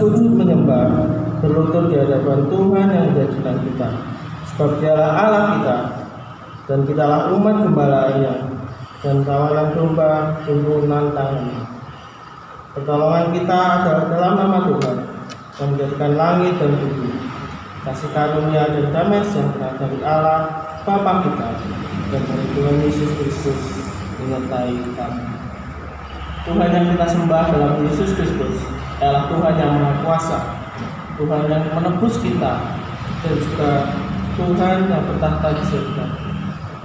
sujud menyembah, berlutut di hadapan Tuhan yang menjadikan kita. Sebab Dialah Allah kita, dan kitalah umat gembala-Nya, dan kawanan domba tuntunan tangan. Pertolongan kita adalah dalam nama Tuhan, yang menjadikan langit dan bumi. Kasih karunia dan damai sejahtera dari Allah Bapa kita dan dari Tuhan Yesus Kristus menyertai kami. Tuhan yang kita sembah dalam Yesus Kristus adalah Tuhan yang Maha Kuasa, Tuhan yang menebus kita, dan juga Tuhan yang bertahta di surga.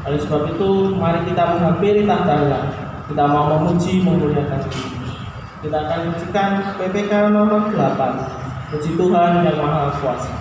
Oleh sebab itu, mari kita menghampiri tahtanya. Kita mau memuji memuliakan Dia. Kita akan menyaksikan PPK nomor 8. Puji Tuhan yang Maha Kuasa.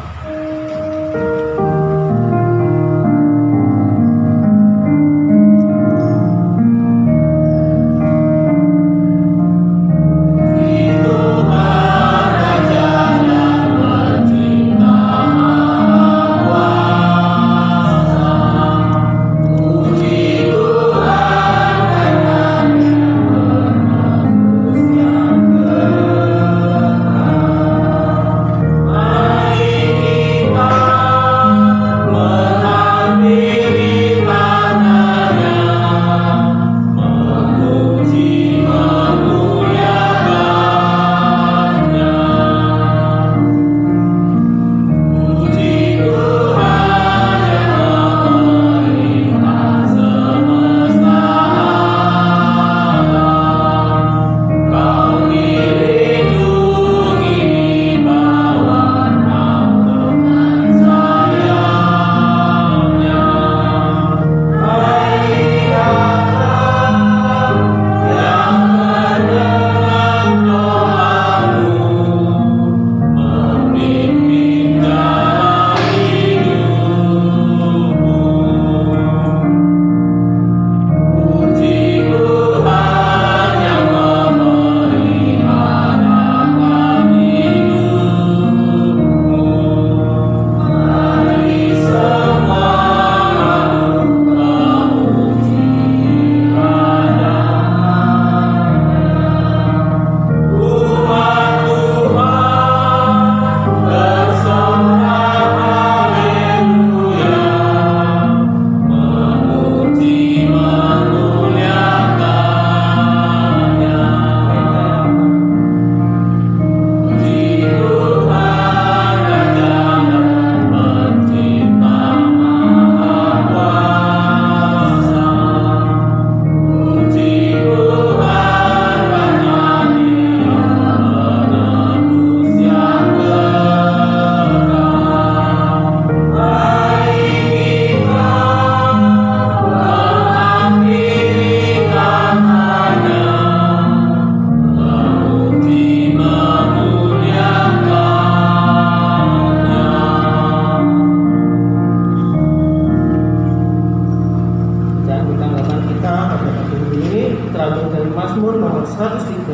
Mazmur nomor 103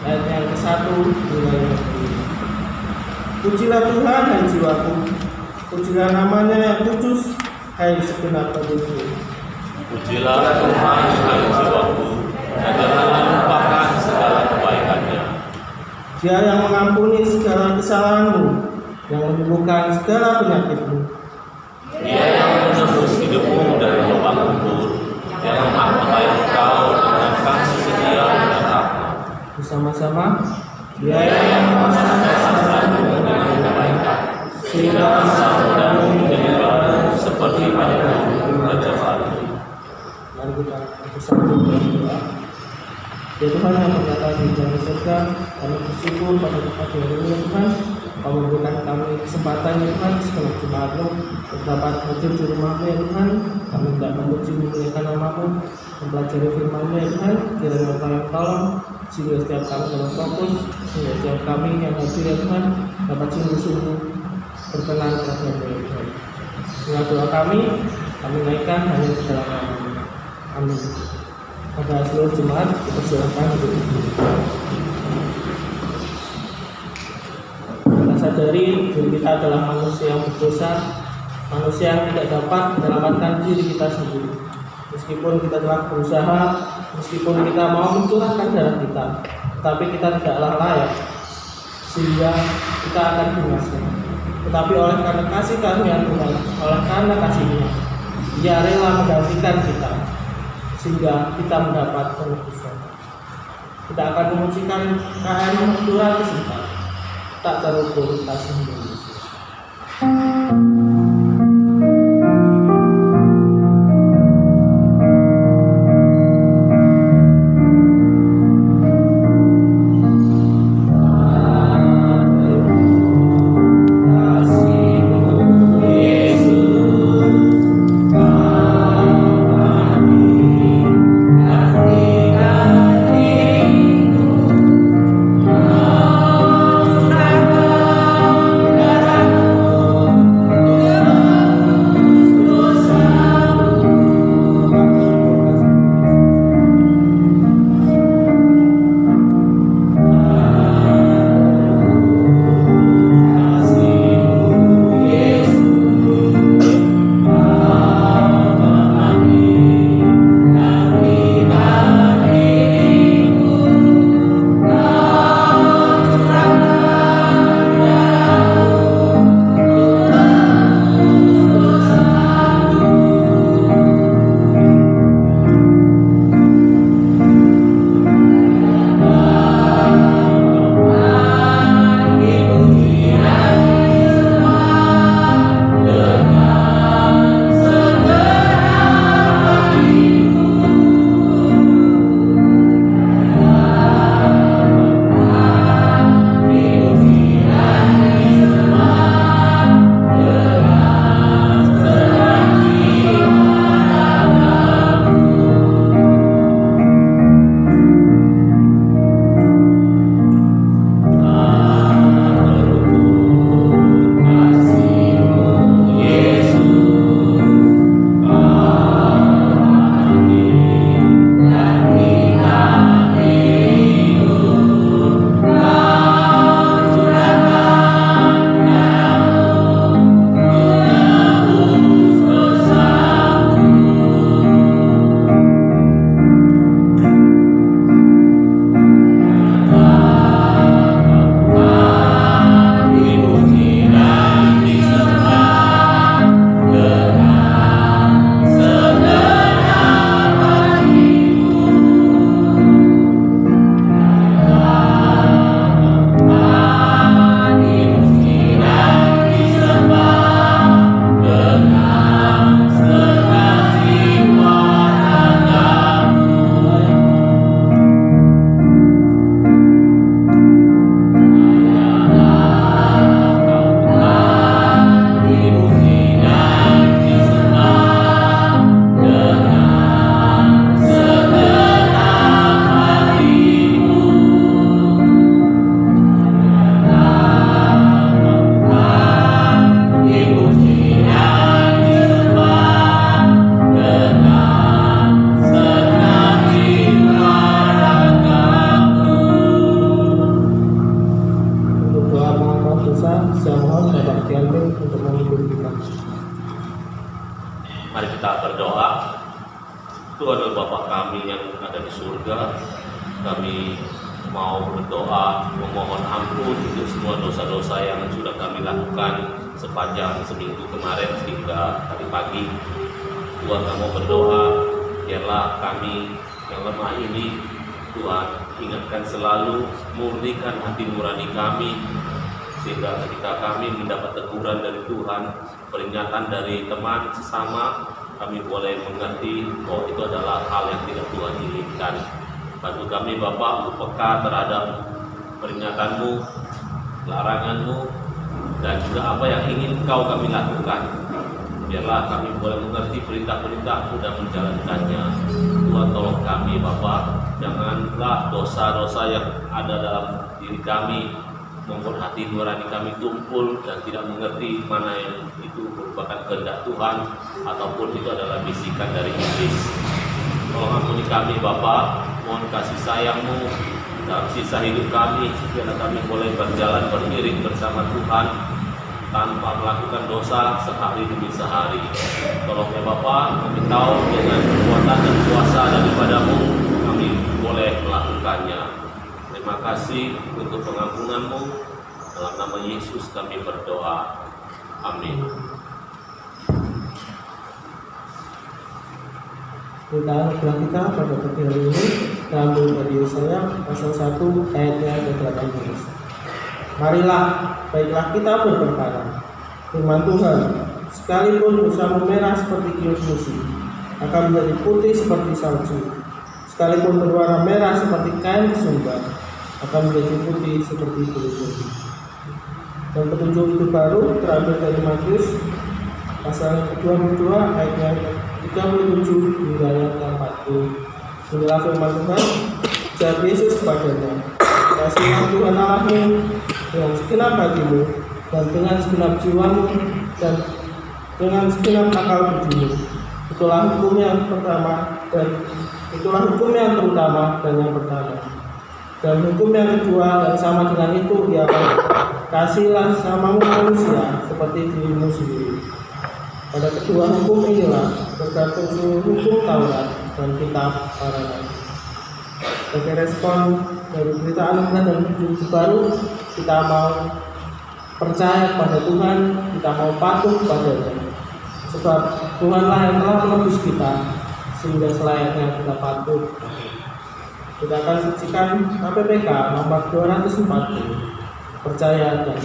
ayat yang ke-1 hingga yang ke-10. Pujilah Tuhan hai jiwaku, pujilah namanya yang kudus hai segenap tubuhku. Pujilah Tuhan hai jiwaku, dan janganlah lupakan segala kebaikannya. Dia yang mengampuni segala kesalahanmu, yang menyembuhkan segala penyakitmu. Dia yang menebus hidupmu dari lubang kubur, yang memakai engkau dengan kasih setia dan rahmat. Bersama-sama, Dia yang memasang kesalahanmu dengan kebaikan, sehingga masa mudamu menjadi baru seperti pada dulu dan selalu. Mari kita bersatu berdoa. Ya Tuhan yang berkata di dalam surga, kami bersyukur pada hari ini Tuhan. Kau memberikan kami kesempatan ya Tuhan segala Jumatmu terdapat hadir di rumah-Mu ya Tuhan. Kami tidak memuji memuliakan nama-Mu, mempelajari firman-Mu ya Tuhan. Kiranya Kau yang tolong jiwa setiap kami dalam fokus, sehingga setiap kami yang hadir ya Tuhan dapat sungguh-sungguh berkenan kepada-Mu ya Tuhan. Dengan doa kami naikkan hanya ke dalam nama-Mu. Amin. Pada seluruh jemaat dipersilakan untuk berdiri. Kita sadari diri kita adalah manusia yang berdosa, manusia yang tidak dapat menyelamatkan diri kita sendiri. Meskipun kita telah berusaha, meskipun kita mau mencurahkan darah kita, tetapi kita tidaklah layak. sehingga kita akan binasa. Tetapi oleh karena kasih karunia Tuhan, oleh karena kasih-Nya, Dia rela menggantikan kita sehingga kita mendapat penebusan. Kita akan memujikan KM Tuhan kita tak terukur kasih Yesus. Mari kita berdoa. Tuhan dan Bapa kami yang ada di surga, kami mau berdoa memohon ampun untuk semua dosa-dosa yang sudah kami lakukan sepanjang seminggu kemarin hingga tadi pagi. Tuhan, kami mau berdoa, biarlah kami yang lemah ini, Tuhan, ingatkan selalu, murnikan hati nurani kami, sehingga ketika kami mendapat teguran dari Tuhan, peringatan dari teman sesama, kami boleh mengerti bahwa itu adalah hal yang tidak Tuhan inginkan. Bantu kami Bapa untuk peka terhadap peringatan-Mu, larangan-Mu, dan juga apa yang ingin Engkau kami lakukan. Biarlah kami boleh mengerti perintah-perintah-Mu dan menjalankannya. Tuhan, tolong kami Bapa, janganlah dosa-dosa yang ada dalam diri kami membuat hati nurani kami tumpul dan tidak mengerti mana yang itu merupakan kehendak Tuhan ataupun itu adalah bisikan dari iblis. Tolong ampuni kami Bapa, mohon kasih sayang-Mu dalam sisa hidup kami, supaya kami boleh berjalan beriring bersama Tuhan tanpa melakukan dosa sehari demi sehari. Tolong ya Bapa, kami tahu dengan kekuatan dan kuasa daripada-Mu kami boleh melakukannya. Terima kasih untuk pengampunan-Mu, Dalam nama Yesus kami berdoa. Amin. Kita anugerah kita pada pagi hari ini terambil dari Yesaya pasal 1 ayatnya ke-18. Marilah, baiklah kita berperkara. Firman Tuhan, sekalipun usahamu merah seperti kios musi, akan menjadi putih seperti salju. Sekalipun berwarna merah seperti kain kesumbar, akan menjadi putih seperti kulit putih. Dan petunjuk itu baru terambil dari Matius pasal 22 ayatnya 37 hingga ayat 40. Inilah firman Tuhan. Jawab Yesus kepadanya, kasihlah Tuhan Allahmu dengan segenap hatimu dan dengan segenap jiwamu dan dengan segenap akal budimu. Itulah hukum yang pertama dan itulah hukum yang terutama dan yang pertama. Dan hukum yang kedua dan sama dengan itu ialah kasihlah samamu manusia seperti dirimu sendiri. Pada kedua hukum inilah tergantung seluruh hukum Taurat dan kitab para nabi. Sebagai respon dari berita anugerah dan petunjuk baru, kita mau percaya pada Tuhan, kita mau patuh padanya. Sebab Tuhanlah yang telah menebus kita, sehingga selayaknya kita patuh. Kita akan saksikan KPPK nomor 240, percaya dan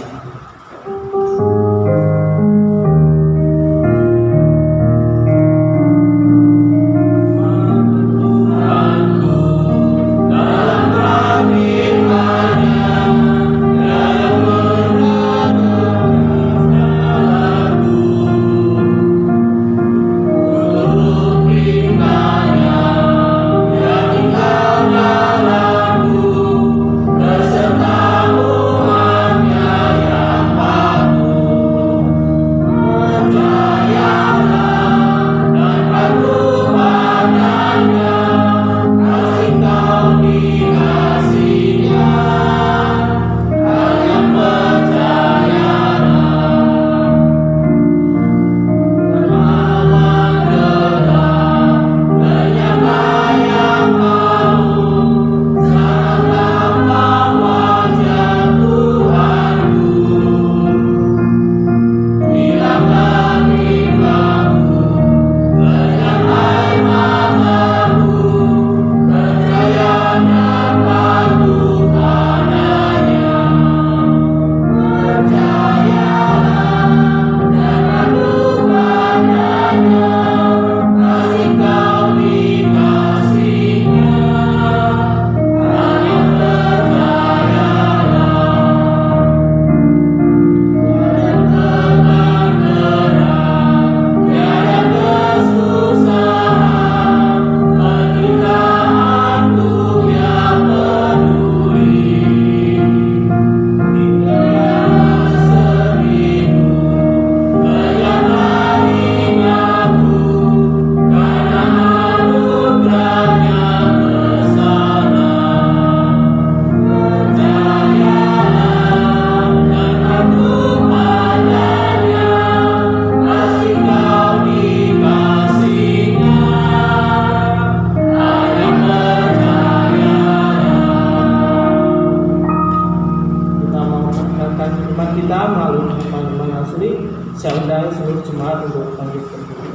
saya undang seluruh jemaat untuk bangkit berdiri.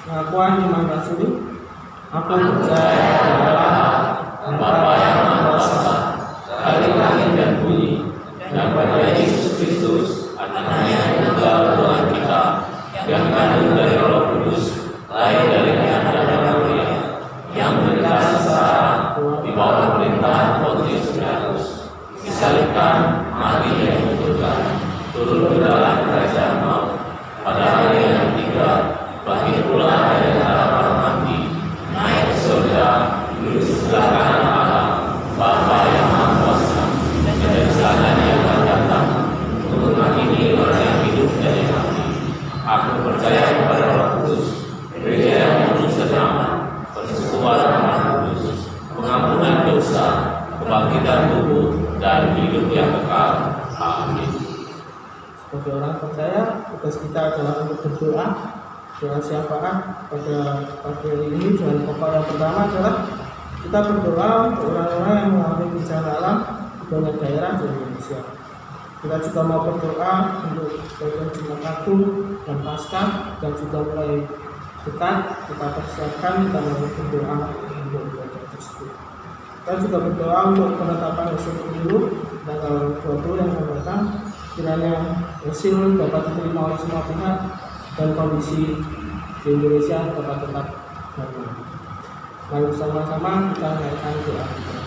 Pengakuan iman rasuli. Aku percaya kepada Bapa yang Maha Kuasa, dari langit dan bumi, dan pada Yesus Kristus, Anaknya yang tunggal Tuhan kita, yang mengandung dari Roh Kudus, lahir dari Maria dan Maria, yang menderita sengsara di bawah pemerintahan Pontius Pilatus, disalibkan, mati dan dikuburkan, turun ke dalam kerajaan maut, pada hari yang ketiga bangkit pula dari antara para mati, naik ke surga, duduk di sebelah kanan Allah, Bapa yang Maha Kuasa, dan dari sana Dia akan datang untuk menghakimi orang yang hidup dan yang mati. Aku percaya kepada Roh Kudus, gereja yang penuh sesama, persekutuan Roh Kudus, pengampunan dosa, kebangkitan tubuh, dan hidup yang kekal. Amin. Sebagai orang percaya, tugas kita adalah untuk berdoa. Doa syafaat pada pagi hari ini, dengan pokok yang pertama adalah Kita berdoa untuk orang-orang yang mengalami bencana alam di banyak daerah di Indonesia. Kita juga mau berdoa untuk program Jumat Agung dan Paskah yang juga mulai dekat. Kita persiapkan, kita mau berdoa untuk program tersebut. Kita juga berdoa untuk penetapan hasil pemilu tanggal 20 yang akan datang. Kiranya hasil dapat diterima oleh semua pihak dan kondisi di Indonesia dapat tetap normal. Mari bersama-sama kita naikkan doa kita.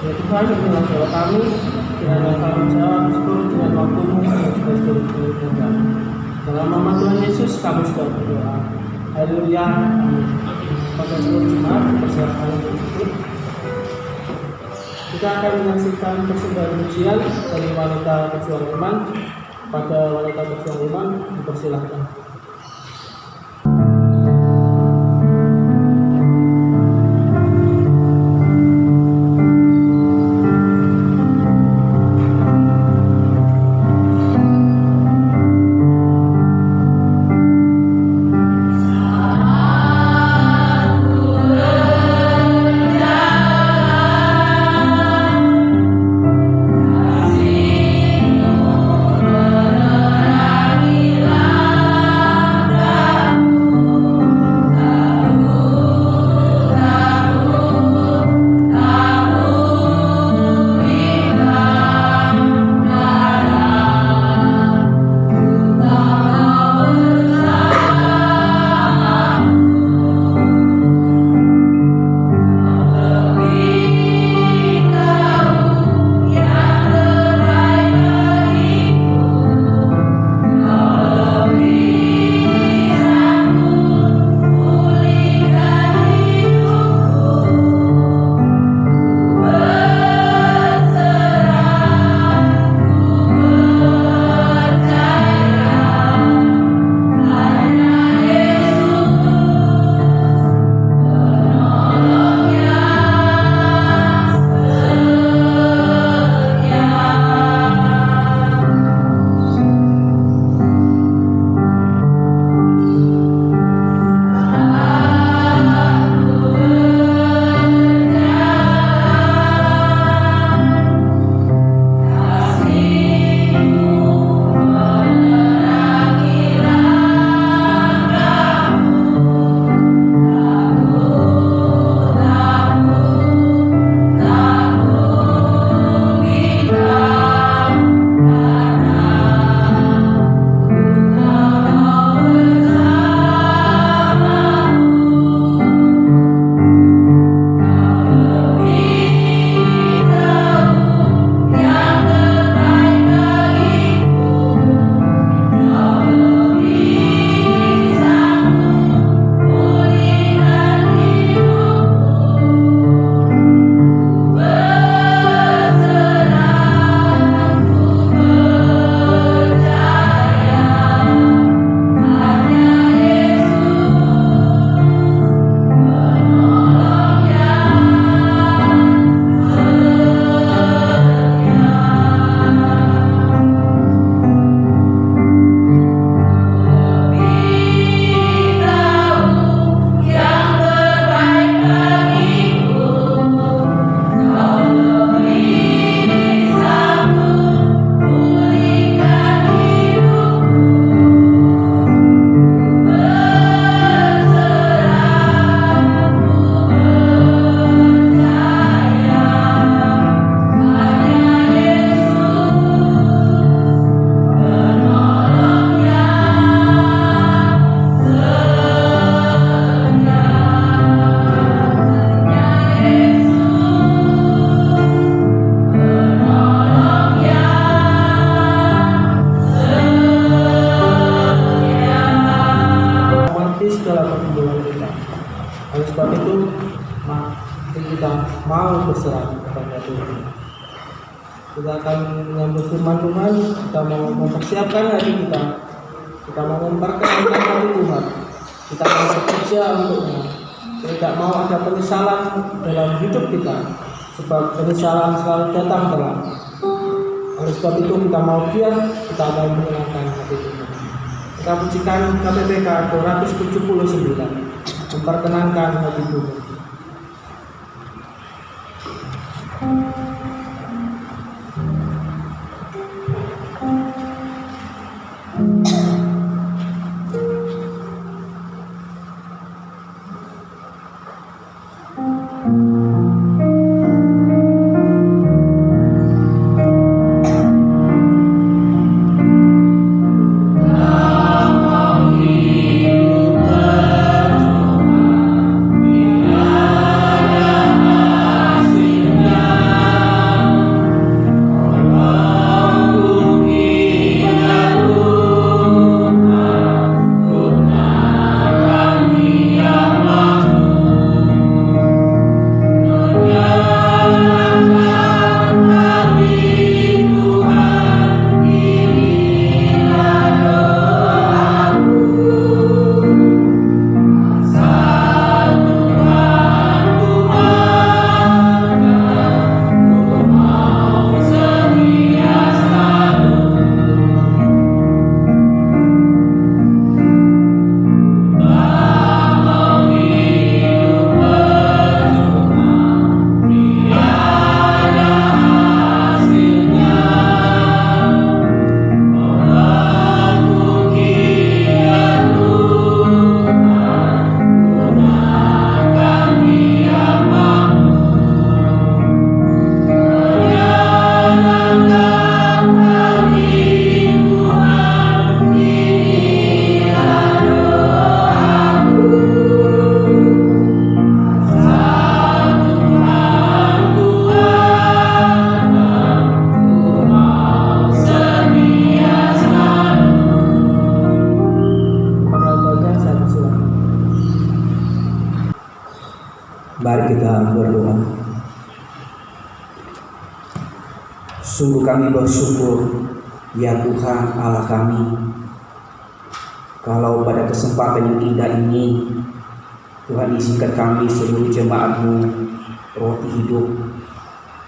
Ya Tuhan, inilah doa kami, kiranya kami jawab seluruh dengan waktu-Mu yang sudah diberikan. Dalam nama Tuhan Yesus kami sudah berdoa. Haleluya. Amin. Pada seluruh Jumat dipersilakan untuk duduk. Kita akan menyaksikan persembahan pujian dari wanita pejuang iman. Pada wanita pejuang iman dipersilakan. Terima mau berserah kepada Tuhan. Kita akan menyambut firman Tuhan, kita mau mempersiapkan hati kita mau memperkenalkan hati Tuhan, kita mau bekerja untuknya. Kita tidak mau ada penyesalan dalam hidup kita, sebab penyesalan selalu datang telat. Oleh sebab itu kita mau giat, kita mau menyenangkan hati Tuhan. Kita pujikan KPPK 279, memperkenankan hati Tuhan. Mari kita berdoa. Sungguh kami bersyukur, ya Tuhan Allah kami, kalau pada kesempatan yang indah ini Tuhan izinkan kami seluruh jemaat-Mu roti hidup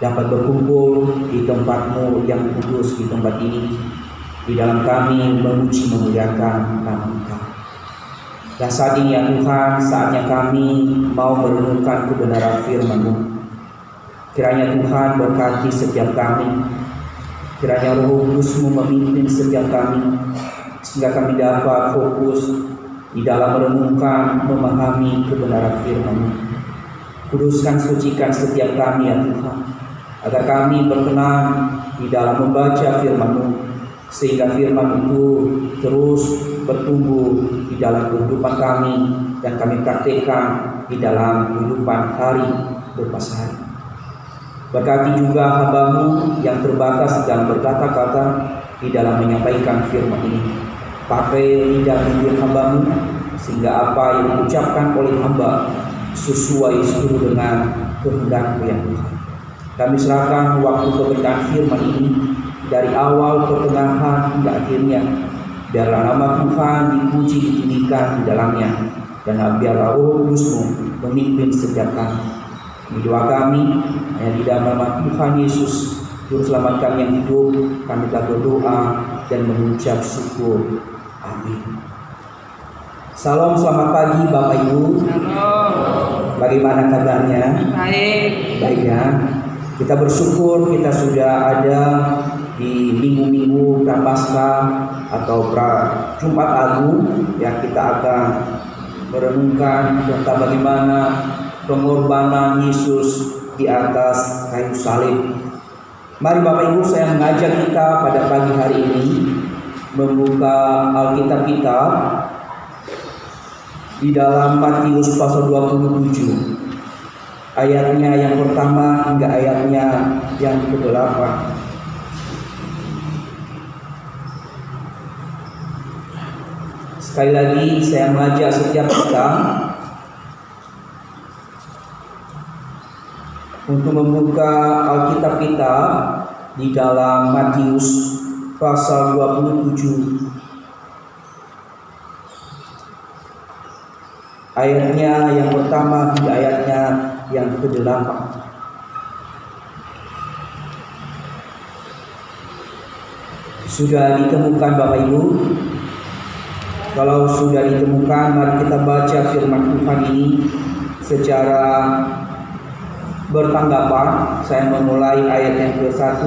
dapat berkumpul di tempat-Mu yang kudus, di tempat ini, di dalam kami memuji memuliakan nama Engkau. Dan saat ini ya Tuhan, saatnya kami mau merenungkan kebenaran firman-Mu. Kiranya Tuhan berkati setiap kami, kiranya Roh Kudus-Mu memimpin setiap kami, sehingga kami dapat fokus di dalam merenungkan, memahami kebenaran firman-Mu. Kuduskan, sucikan setiap kami ya Tuhan, agar kami berkenan di dalam membaca firman-Mu, sehingga firman itu terus bertumbuh di dalam kehidupan kami dan kami praktekkan di dalam kehidupan hari lepas hari. Berkati juga hamba-Mu yang terbatas dalam berkata-kata di dalam menyampaikan firman ini. Pakai lidah bibir hamba-Mu sehingga apa yang diucapkan oleh hamba sesuai seluruh dengan kehendak-Mu ya Tuhan. Kami serahkan waktu pemberitaan firman ini dari awal pertengahan hingga akhirnya. Biarlah nama Tuhan dipuji, ditinggikan di dalamnya, dan biarlah Roh Kudus-Mu memimpin setiap kami. Ini doa kami, hanya di dalam nama Tuhan Yesus, Juru Selamat kami yang hidup, kami telah berdoa dan mengucap syukur. Amin. Salam, selamat pagi Bapak Ibu. Halo. Bagaimana kabarnya? Baik. Baik ya. Kita bersyukur kita sudah ada di minggu-minggu Prapaskah atau Jumat Agung yang kita akan merenungkan tentang bagaimana pengorbanan Yesus di atas kayu salib. Mari Bapak Ibu, saya mengajak kita pada pagi hari ini membuka Alkitab kita di dalam Matius pasal 27. Ayatnya yang pertama hingga ayatnya yang ke-8. Sekali lagi saya mengajak setiap kita untuk membuka Alkitab kita di dalam Matius pasal 27. Ayatnya yang pertama hingga ayatnya yang ke-8. Sudah ditemukan Bapak Ibu? Kalau sudah ditemukan, mari kita baca firman Tuhan ini secara bertanggapan. Saya memulai ayat yang ke-1,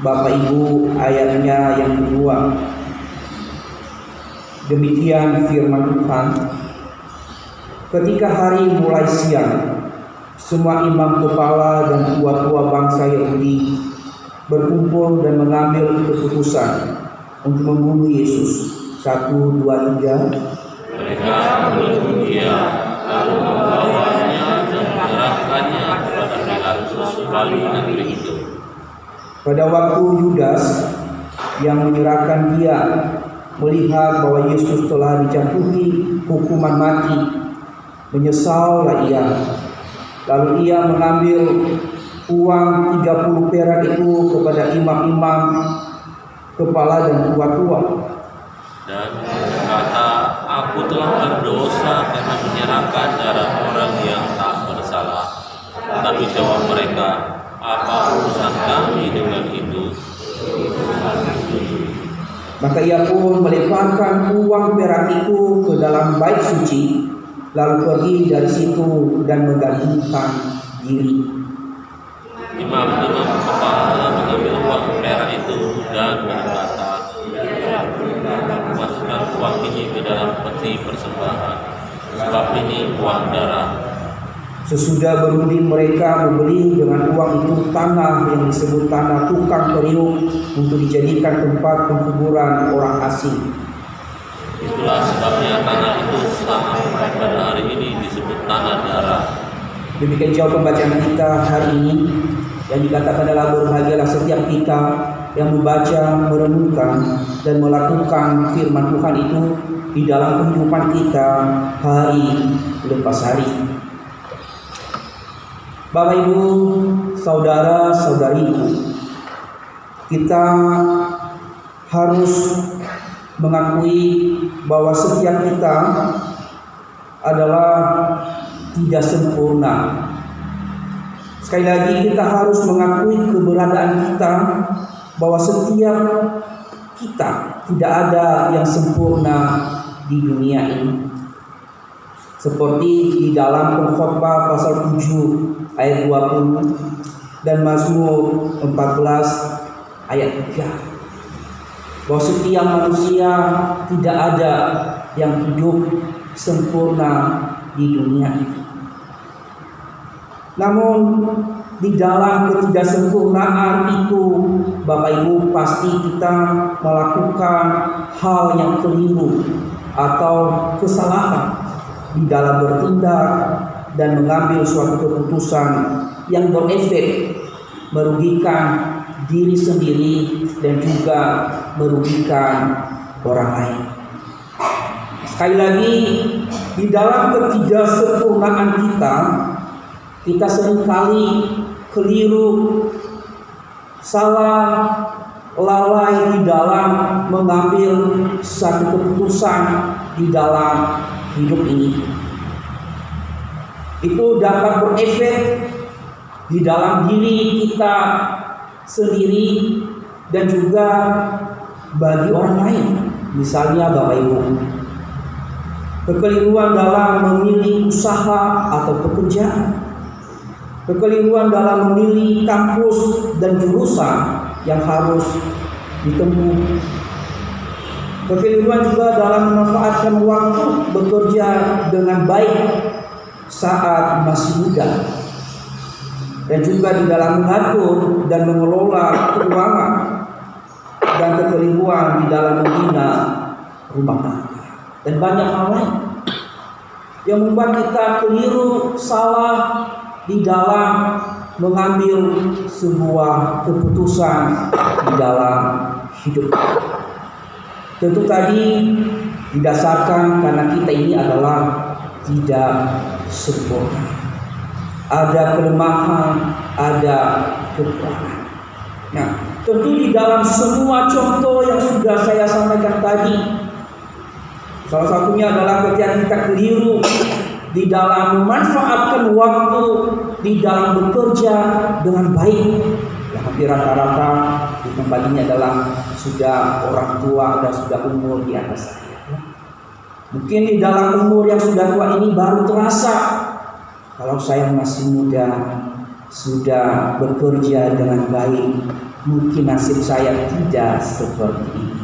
Bapak Ibu ayatnya yang kedua. Demikian firman Tuhan. Ketika hari mulai siang, semua imam kepala dan tua-tua bangsa Yahudi berkumpul dan mengambil keputusan untuk membunuh Yesus. 1, 2, 3. Mereka menuntut dia, lalu membawanya dan menyerahkannya kepada Pilatus wali negeri itu. Pada waktu Yudas yang menyerahkan dia melihat bahwa Yesus telah dijatuhi hukuman mati, menyesallah ia. Lalu ia mengambil uang 30 perak itu kepada imam-imam kepala dan tua-tua. Dan berkata, aku telah berdosa karena menyerahkan darah orang yang tak bersalah. Tapi jawab mereka, apa urusan kami dengan itu? Maka ia pun melemparkan uang perak itu ke dalam bait suci, lalu pergi dari situ dan menggantungkan diri. Imam-imam kepala mengambil uang perak itu dan berkata, masukkan uang ini ke dalam peti persembahan, sebab ini uang darah. Sesudah berunding mereka membeli dengan uang itu tanah yang disebut tanah tukang periuk untuk dijadikan tempat penguburan orang asing. Itulah sebabnya tanah itu sampai pada hari ini disebut tanah darah. Demikian jauh pembacaan kita hari ini, yang dikatakan adalah berbahagialah setiap kita yang membaca, merenungkan, dan melakukan firman Tuhan itu di dalam kehidupan kita hari lepas hari. Bapak Ibu, saudara-saudariku, kita harus mengakui bahwa setiap kita adalah tidak sempurna. Sekali lagi kita harus mengakui keberadaan kita, bahwa setiap kita tidak ada yang sempurna di dunia ini. Seperti di dalam Pengkhotbah pasal 7 ayat 20 dan Mazmur 14 ayat 3, bahwa setiap manusia tidak ada yang hidup sempurna di dunia ini. Namun di dalam ketidaksempurnaan itu, Bapak Ibu, pasti kita melakukan hal yang keliru atau kesalahan di dalam bertindak dan mengambil suatu keputusan yang berefek merugikan diri sendiri dan juga merugikan orang lain. Sekali lagi, di dalam ketidaksempurnaan kita seringkali keliru, salah, lalai di dalam mengambil satu keputusan di dalam hidup ini. Itu dapat berefek di dalam diri kita sendiri dan juga bagi orang lain. Misalnya Bapak Ibu, kekeliruan dalam memilih usaha atau pekerjaan, kekeliruan dalam memilih kampus dan jurusan yang harus ditempuh, kekeliruan juga dalam memanfaatkan waktu bekerja dengan baik saat masih muda, dan juga di dalam mengatur dan mengelola keuangan, dan kekeliruan di dalam membina rumah tangga, dan banyak hal lain yang membuat kita keliru, salah di dalam mengambil sebuah keputusan di dalam hidup. Tentu tadi didasarkan karena kita ini adalah tidak sempurna. ada kelemahan, ada kekurangan. Nah, tentu di dalam semua contoh yang sudah saya sampaikan tadi, salah satunya adalah ketika kita keliru di dalam memanfaatkan waktu, di dalam bekerja dengan baik. Ya, hampir rata-rata di tempat ini adalah sudah orang tua dan sudah umur di atas saya. Mungkin di dalam umur yang sudah tua ini baru terasa kalau saya masih muda, sudah bekerja dengan baik, mungkin nasib saya tidak seperti ini.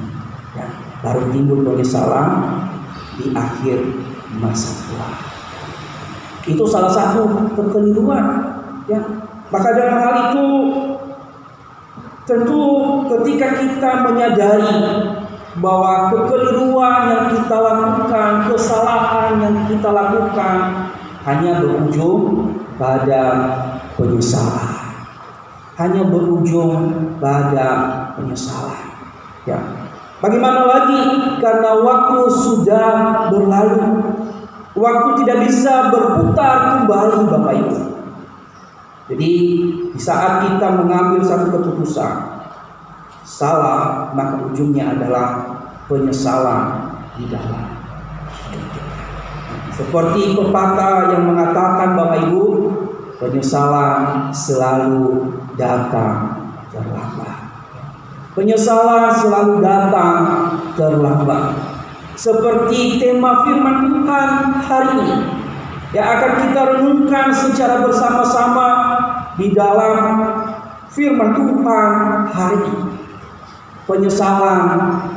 Ya, baru timbul penyesalan di akhir masa tua. Itu salah satu kekeliruan. Ya, maka dalam hal itu tentu ketika kita menyadari bahwa kekeliruan yang kita lakukan, kesalahan yang kita lakukan hanya berujung pada penyesalan. Hanya berujung pada penyesalan. Ya. Bagaimana lagi? Karena waktu sudah berlalu. Waktu tidak bisa berputar kembali, Bapak Ibu. Jadi di saat kita mengambil satu keputusan salah, maka ujungnya adalah penyesalan di dalam hidup. Seperti pepatah yang mengatakan, Bapak Ibu, penyesalan selalu datang terlambat. Penyesalan selalu datang terlambat. Seperti tema firman Tuhan hari ini yang akan kita renungkan secara bersama-sama di dalam firman Tuhan hari ini. Penyesalan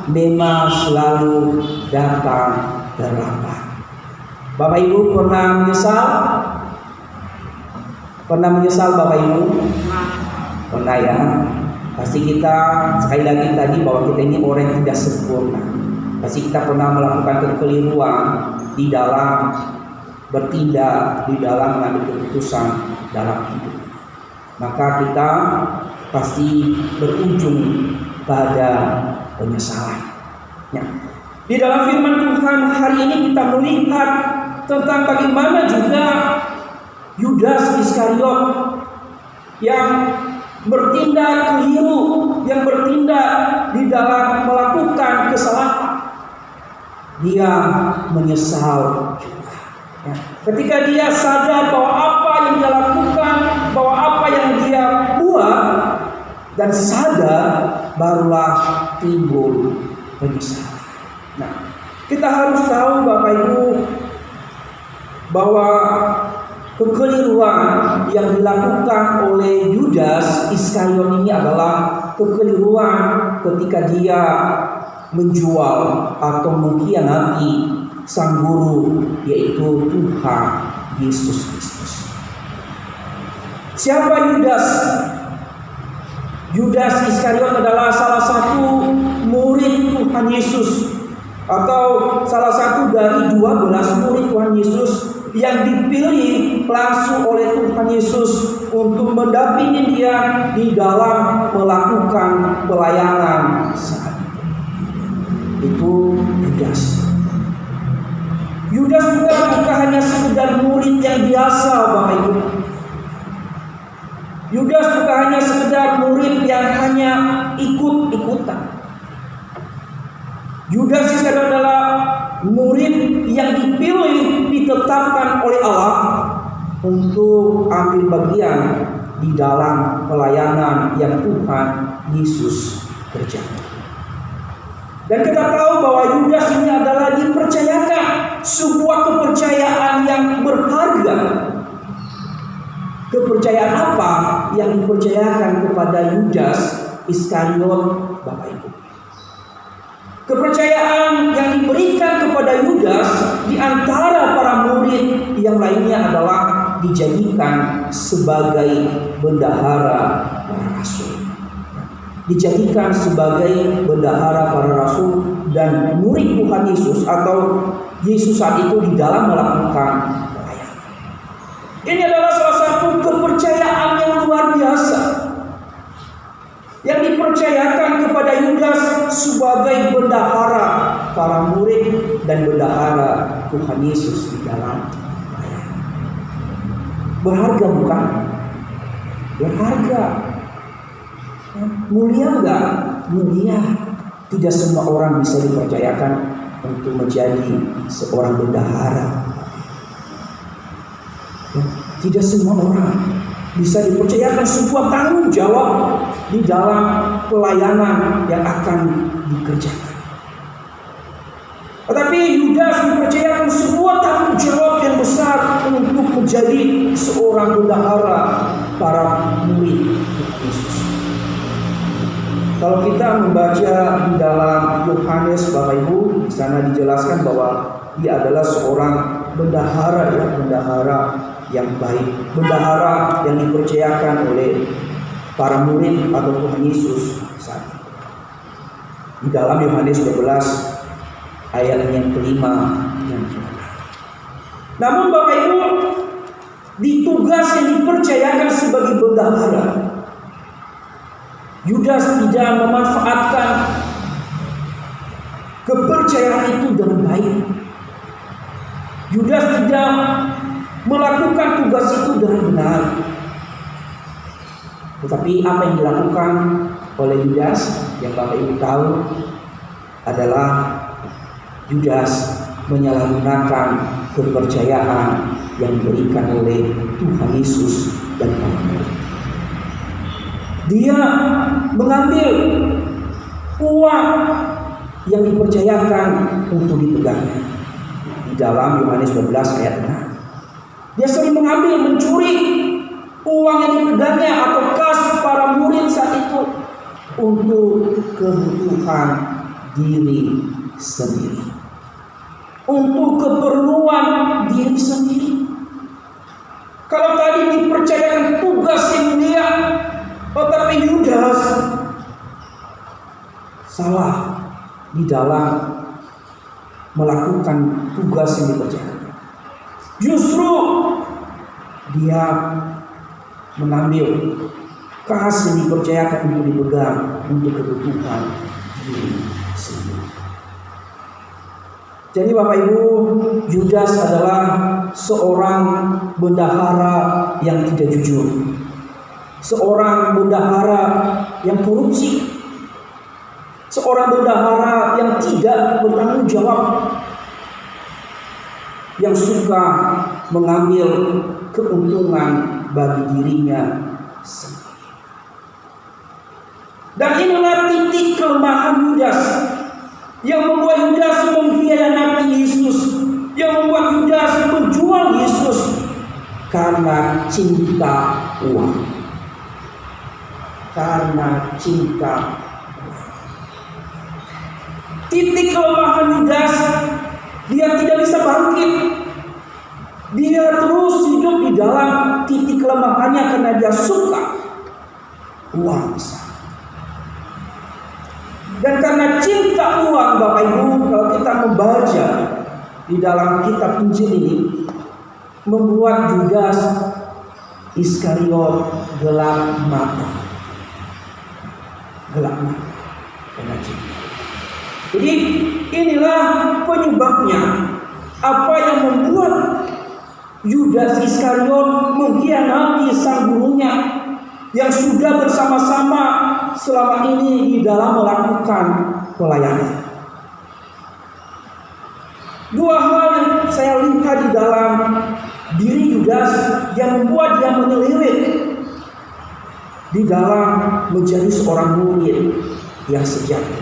memang selalu datang terlambat. Bapak Ibu pernah menyesal? Pernah menyesal Bapak Ibu? Pernah ya. Pasti kita sekali lagi tadi bahwa kita ini orang yang tidak sempurna. Pasti kita pernah melakukan kekeliruan di dalam bertindak, di dalam mengambil keputusan dalam hidup. Maka kita pasti berujung pada penyesalan. Ya. Di dalam firman Tuhan hari ini kita melihat tentang bagaimana juga Yudas Iskariot yang bertindak keliru, yang bertindak di dalam melakukan kesalahan. Dia menyesal juga. Ya. Ketika dia sadar bahwa apa yang dia lakukan, bahwa apa yang dia buat, dan sadar, barulah timbul penyesalan. Nah, kita harus tahu Bapak Ibu bahwa kekeliruan yang dilakukan oleh Yudas Iskariot ini adalah kekeliruan ketika dia menjual atau mengkhianati sang guru, yaitu Tuhan Yesus Kristus. Siapa Yudas? Yudas Iskariot adalah salah satu murid Tuhan Yesus, atau salah satu dari 12 murid Tuhan Yesus yang dipilih langsung oleh Tuhan Yesus untuk mendampingi dia di dalam melakukan pelayanan saat itu. Yudas. Yudas juga bukan hanya sekedar murid yang biasa, Bapak Ibu. Yudas bukan hanya sekedar murid yang hanya ikut-ikutan. Yudas Iskariot adalah murid yang dipilih, ditetapkan oleh Allah untuk ambil bagian di dalam pelayanan yang Tuhan Yesus kerjakan. Dan kita tahu bahwa Yudas ini adalah dipercayakan sebuah kepercayaan yang berharga. Kepercayaan apa yang dipercayakan kepada Yudas Iskariot, Bapak Ibu? Kepercayaan yang diberikan kepada Yudas di antara para murid yang lainnya adalah dijadikan sebagai bendahara para rasul. Dijadikan sebagai bendahara para rasul dan murid Tuhan Yesus atau Yesus saat itu di dalam melakukan pelayanan. Ini adalah salah satu kepercayaan yang luar biasa yang dipercayakan kepada Yudas sebagai bendahara para murid dan bendahara Tuhan Yesus di dalam pelayanan. berharga bukan? Berharga. Mulia enggak? Mulia. Tidak semua orang bisa dipercayakan untuk menjadi seorang bendahara. Tidak semua orang bisa dipercayakan sebuah tanggung jawab di dalam pelayanan yang akan dikerjakan. Tetapi Yudas dipercayakan sebuah tanggung jawab yang besar untuk menjadi seorang bendahara para murid Yesus. Kalau kita membaca di dalam Yohanes, Bapak Ibu, di sana dijelaskan bahwa dia adalah seorang bendahara, ya, bendahara yang baik, bendahara yang dipercayakan oleh para murid atau Tuhan Yesus saat itu. Di dalam Yohanes 12 ayat yang kelima yang kelima. Namun Bapak Ibu, di tugas yang dipercayakan sebagai bendahara, Yudas tidak memanfaatkan kepercayaan itu dengan baik. Yudas tidak melakukan tugas itu dengan benar. Tetapi apa yang dilakukan oleh Yudas yang Bapak Ibu tahu adalah Yudas menyalahgunakan kepercayaan yang diberikan oleh Tuhan Yesus dan para murid. Dia mengambil uang yang dipercayakan untuk dipegangnya. Di dalam Yohanes 12 ayat 6. Dia sering mengambil, mencuri uang yang dipegangnya atau kas para murid saat itu untuk kebutuhan diri sendiri, untuk keperluan diri sendiri. Kalau tadi dipercayakan tugas yang mulia, tetapi Yudas salah di dalam melakukan tugas yang dipercayakan. Justru dia mengambil kas yang dipercayakan untuk dipegang untuk kebutuhan diri sendiri. Jadi Bapak Ibu, Yudas adalah seorang bendahara yang tidak jujur, seorang bendahara yang korupsi, seorang bendahara yang tidak bertanggung jawab, yang suka mengambil keuntungan bagi dirinya sendiri. Dan inilah titik kelemahan Yudas yang membuat Yudas mengkhianati Yesus, yang membuat Yudas menjual Yesus karena cinta uang. Karena cinta uang. Titik kelemahan Yudas, dia tidak bisa bangkit. Dia terus hidup di dalam titik kelemahannya karena dia suka uang besar. Dan karena cinta uang, Bapak Ibu, kalau kita membaca di dalam kitab Injil ini, membuat Yudas Iskariot gelap mata. Gelap mata karena cinta. Jadi inilah penyebabnya, apa yang membuat Yudas Iskariot mengkhianati sang gurunya yang sudah bersama-sama selama ini di dalam melakukan pelayanan. Dua hal yang saya lihat di dalam diri Yudas yang membuat dia menyelirit di dalam menjadi seorang murid yang sejati,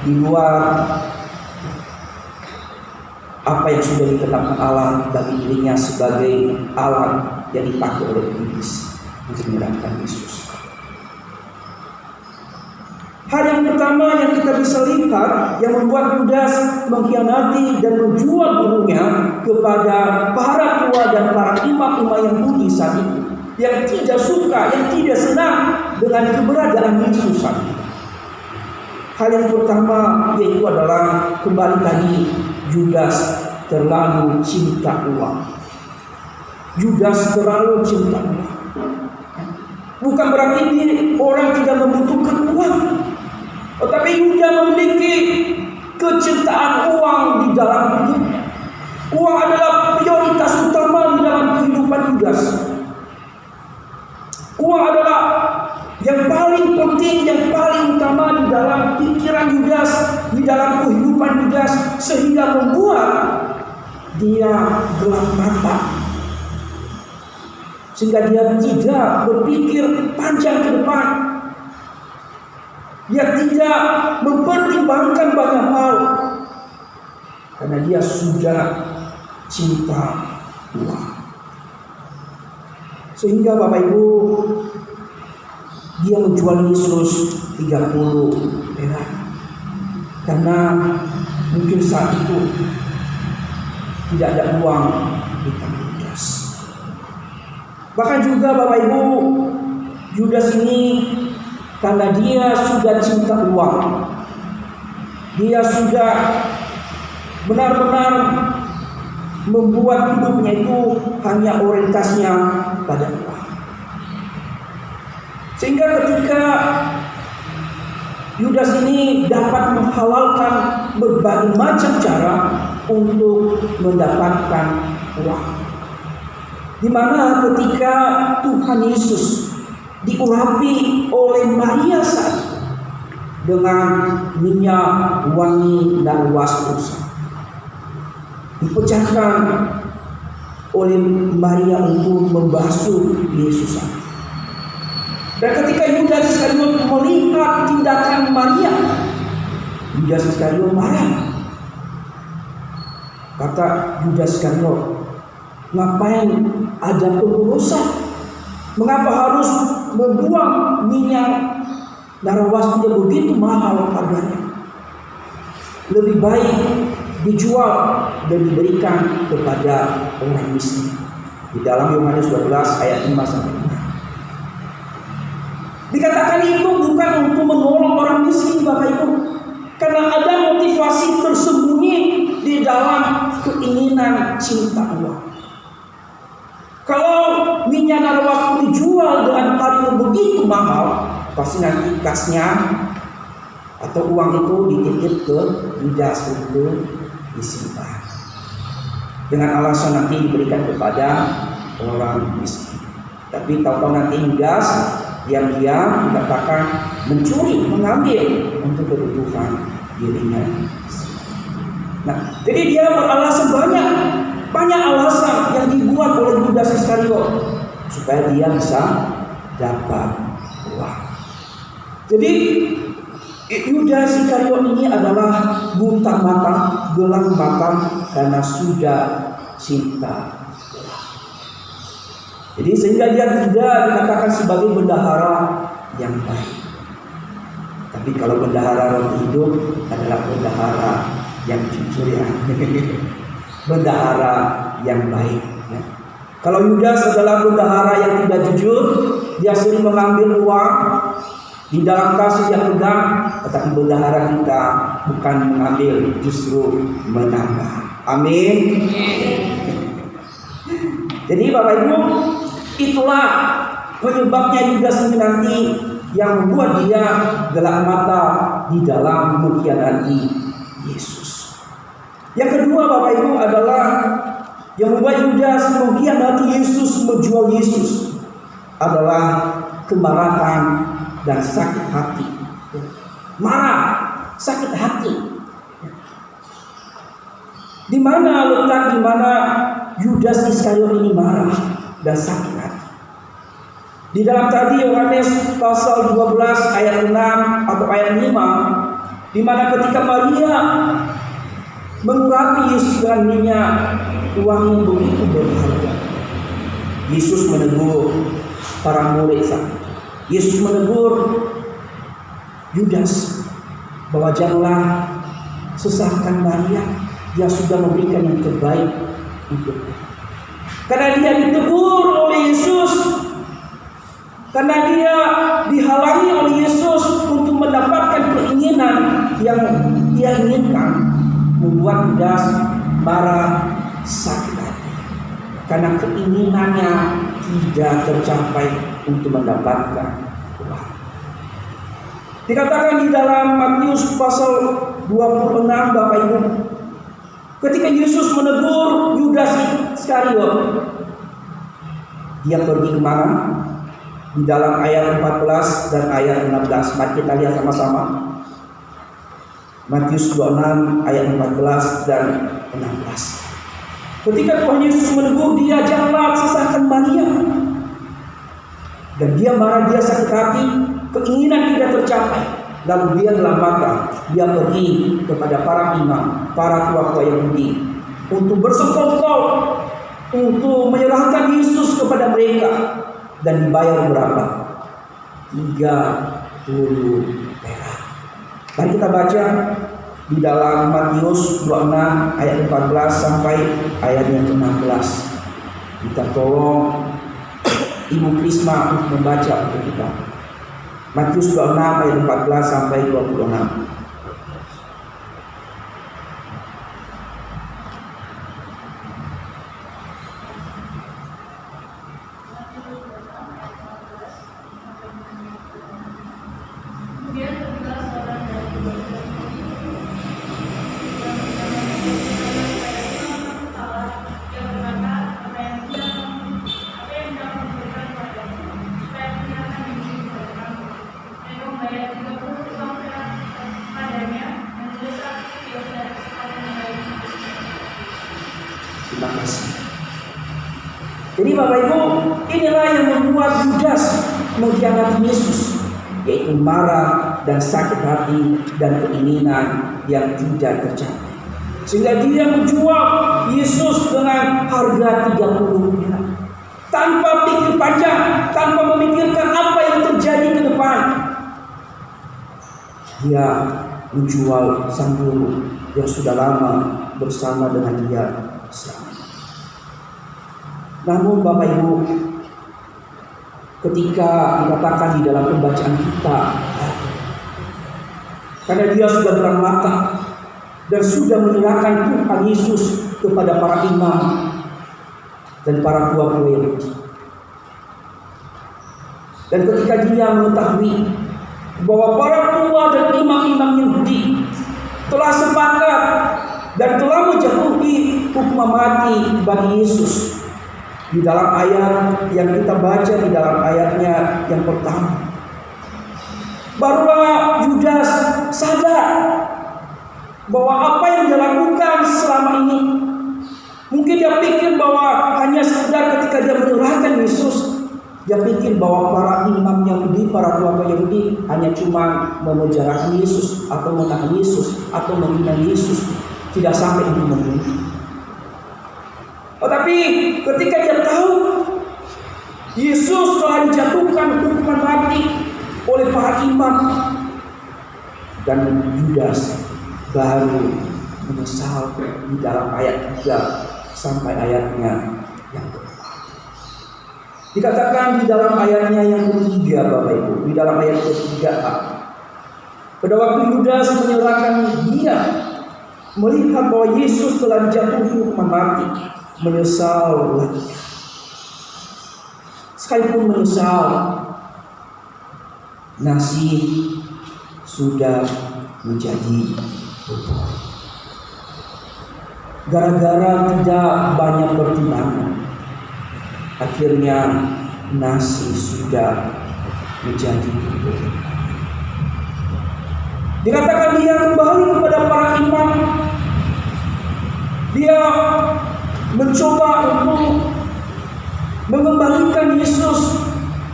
di luar apa yang sudah ditetapkan Allah bagi dirinya sebagai Allah yang dipakai oleh iblis untuk menyerahkan Yesus. Hal yang pertama yang kita bisa lihat yang membuat Yudas mengkhianati dan menjual gurunya kepada para tua dan para imam-imam Yahudi saat itu, yang tidak suka, yang tidak senang dengan keberadaan Yesus saat itu. Hal yang pertama yaitu adalah kembali tadi, Yudas terlalu cinta uang. Yudas terlalu cinta uang. Bukan berarti orang tidak membutuhkan uang, tetapi Yudas memiliki kecintaan uang di dalam hidupnya. Uang adalah prioritas utama di dalam kehidupan Yudas. yang paling penting, yang paling utama di dalam pikiran Yudas, di dalam kehidupan Yudas, sehingga membuat dia gelap mata, sehingga dia tidak berpikir panjang ke depan. Dia tidak mempertimbangkan banyak hal, karena dia sudah cinta uang. Sehingga Bapak Ibu, dia menjual Yesus 30 perak, karena mungkin saat itu tidak ada uang di tangan Yudas. Bahkan juga Bapak Ibu, Yudas ini karena dia sudah cinta uang, dia sudah benar-benar membuat hidupnya itu hanya orientasinya pada uang. Sehingga ketika Yudas ini dapat menghalalkan berbagai macam cara untuk mendapatkan uang, di mana ketika Tuhan Yesus diurapi oleh Maria saat dengan minyak wangi dan waspada, dipecahkan oleh Maria untuk membasuh Yesus. Dan ketika Yudas Iskariot melihat tindakan Maria, Yudas Iskariot marah. Kata Yudas Iskariot, ngapain ada pengurusan? Mengapa harus membuang minyak narawasnya begitu mahal harganya? Lebih baik dijual dan diberikan kepada orang miskin. Di dalam Yohanes 12 ayat 5 sampai 6. Dikatakan itu bukan untuk menolong orang miskin, Bapak Ibu, karena ada motivasi tersembunyi di dalam keinginan cinta uang. Kalau minyak narawas dijual dengan harga begitu mahal, pasti nanti kasnya atau uang itu dititip ke Yudas untuk disimpan, dengan alasan nanti diberikan kepada orang miskin. Tapi tahu-tahu nanti Yudas diam-diam dikatakan mencuri, mengambil untuk kebutuhan dirinya. Nah, jadi dia beralasan banyak alasan yang dibuat oleh Yudas Iskariot supaya dia bisa dapat uang. Jadi Yudas Iskariot ini adalah buta mata, gelap mata karena sudah cinta. Jadi sehingga dia tidak dikatakan sebagai bendahara yang baik. Tapi kalau bendahara roh hidup adalah bendahara yang jujur, ya. Bendahara yang baik, ya. Kalau Yudas adalah bendahara yang tidak jujur, dia sering mengambil uang di dalam kas yang pegang. Tetapi bendahara kita bukan mengambil, justru menambah. Amin. Jadi Bapak Ibu, itulah penyebabnya Yudas ini nanti yang membuat dia gelap mata di dalam mengkhianati Yesus. Yang kedua Bapak Ibu adalah yang membuat Yudas mengkhianati Yesus, menjual Yesus, adalah kemarahan dan sakit hati. Marah, sakit hati. Di mana Yudas Iskariot ini marah dan sakit hati? Di dalam tadi Yohanes pasal 12 ayat 6 atau ayat 5, di mana ketika Maria mengurapi Yesus dengan minyak uang yang begitu berharga, Yesus menegur para murid saat itu. Yesus menegur Yudas bahwa janganlah sesahkan Maria, dia sudah memberikan yang terbaik untuknya. Karena dia ditegur oleh Yesus, karena dia dihalangi oleh Yesus untuk mendapatkan keinginan yang dia inginkan, membuat Yudas marah, sakit hati, karena keinginannya tidak tercapai untuk mendapatkan uang. Dikatakan di dalam Matius pasal 26 Bapak Ibu, ketika Yesus menegur Yudas Iskariot, dia pergi kemana? di dalam ayat 14 dan ayat 16. Mari kita lihat sama-sama. Matius 26 ayat 14 dan 16. Ketika Tuhan Yesus menegur dia, janganlah sesatkan Maria. Dan dia marah, dia sakit hati, keinginan tidak tercapai. Lalu dia dalam mata, dia pergi kepada para imam, para tua-tua Yahudi untuk bersekongkol, untuk menyerahkan Yesus kepada mereka. Dan dibayar berapa? 30 perak. Mari kita baca di dalam Matius 26 ayat 14 sampai ayat yang ke-16. Kita tolong Ibu Krisma untuk membaca untuk kita. Matius 26 ayat 14 sampai 26. Terima kasih. Jadi Bapak Ibu, inilah yang membuat Yudas mengkhianati Yesus, yaitu marah dan sakit hati dan keinginan yang tidak tercapai. Sehingga dia menjual Yesus dengan harga 30 perak. Tanpa pikir panjang, tanpa memikirkan apa yang terjadi ke depan. Dia menjual sang guru yang sudah lama bersama dengan dia selama. Namun Bapak Ibu, ketika dikatakan di dalam pembacaan kita, karena dia sudah terang mata dan sudah menyerahkan Tuhan Yesus kepada para imam dan para tua-tua Yahudi. Dan ketika dia mengetahui bahwa para tua dan imam-imam Yahudi telah sepakat dan telah menjatuhi hukuman mati bagi Yesus, di dalam ayat yang kita baca, di dalam ayatnya yang pertama, barulah Yudas sadar bahwa apa yang dia lakukan selama ini, mungkin dia pikir bahwa hanya sekedar ketika dia menyerahkan Yesus, dia pikir bahwa para imam Yahudi, para tua Yahudi hanya cuma memenjarakan Yesus atau menahan Yesus atau menghina Yesus, tidak sampai untuk membunuh. Tetapi ketika dia tahu Yesus telah dijatuhkan hukuman mati oleh para imam, dan Yudas baru menyesal di dalam ayat 3 sampai ayatnya yang keempat. Dikatakan di dalam ayatnya yang ketiga, Bapak Ibu, di dalam ayat ketiga, pada waktu Yudas menyerahkan dia, melihat bahwa Yesus telah dijatuhi hukuman mati, menyesal lagi. Sekalipun menyesal, nasi sudah menjadi bubur. Gara-gara tidak banyak pertimbangan, akhirnya nasi sudah menjadi bubur. Dikatakan dia kembali kepada para imam. Dia mencoba untuk mengembalikan Yesus,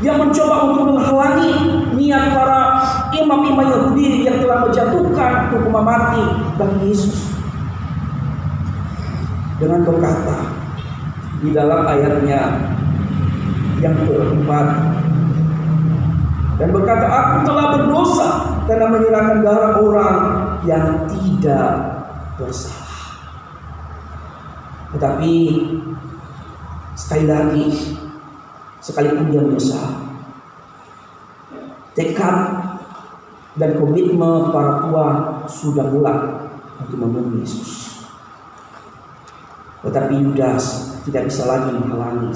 yang mencoba untuk menghalangi niat para imam-imam Yahudi yang telah menjatuhkan hukuman mati bagi Yesus, dengan berkata di dalam ayatnya yang keempat, dan berkata, aku telah berdosa karena menyerahkan darah orang yang tidak bersalah. Tetapi sekali lagi, sekalipun dia menyesal, tekad dan komitmen para tua sudah bulat untuk membunuh Yesus. Tetapi Yudas tidak bisa lagi menghalangi.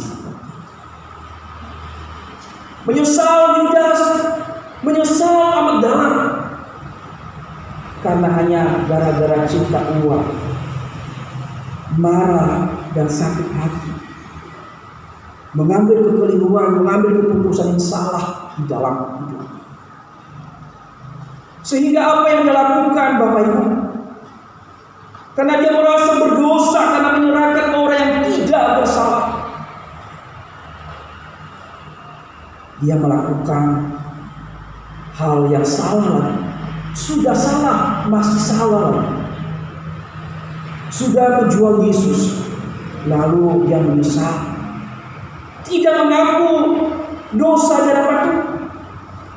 Menyesal Yudas, menyesal amat dalam, karena hanya gara-gara cinta uang, marah dan sakit hati. mengambil kekeliruan, mengambil keputusan yang salah di dalam hidup. Sehingga apa yang dia lakukan, Bapak Ibu, karena dia merasa berdosa karena menyerahkan orang yang tidak bersalah, dia melakukan hal yang salah. Sudah salah, masih salah. Sudah menjual Yesus, lalu dia menyesal, tidak mengaku dosa di hadapan Tuhan.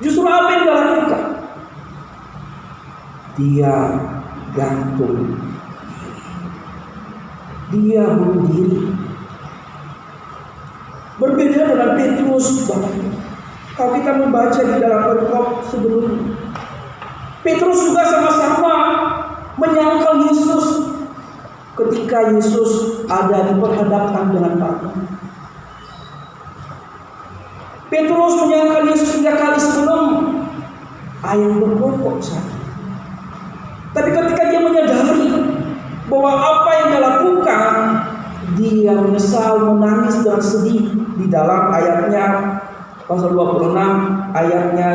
Justru apa yang dia lakukan? Dia gantung diri. Dia bunuh diri. Berbeda dengan Petrus, Bapak Ibu. Kalau kita membaca di dalam perikop sebelumnya, Petrus juga sama-sama menyangkal Yesus ketika Yesus ada diperhadapkan dengan Bapa. Petrus menyangkal Yesus 3 kali sebelum ayam berkokok saja. Tapi ketika dia menyadari bahwa apa yang dia lakukan, dia menyesal, menangis dan sedih. Di dalam ayatnya pasal 26, ayatnya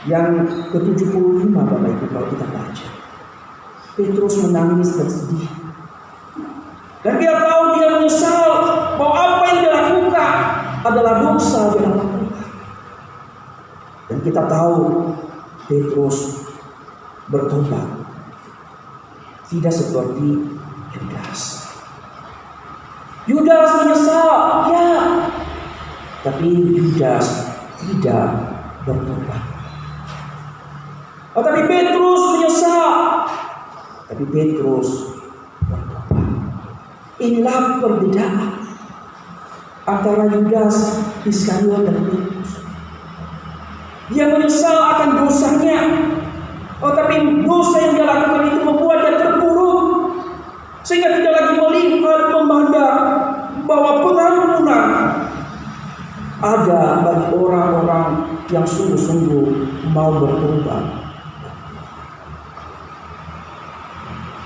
yang ke-75, Bapak Ibu, kalau kita baca, Petrus menangis dan sedih. Dan dia tahu, dia menyesal bahwa apa yang dia lakukan adalah dosa di hadapan Tuhan. Dan kita tahu Petrus bertobat, tidak seperti Yudas. Yudas menyesal, ya, tapi Yudas tidak bertobat. Tapi Petrus menyesal, tapi Petrus bertobat. Inilah perbedaan antara Yudas Iskariot dan Petrus. Dia menyesal akan dosanya, tapi dosa yang dia lakukan itu membuat dia terpuruk, sehingga tidak lagi melihat, memandang bahwa pengampunan ada bagi orang-orang yang sungguh-sungguh mau bertobat.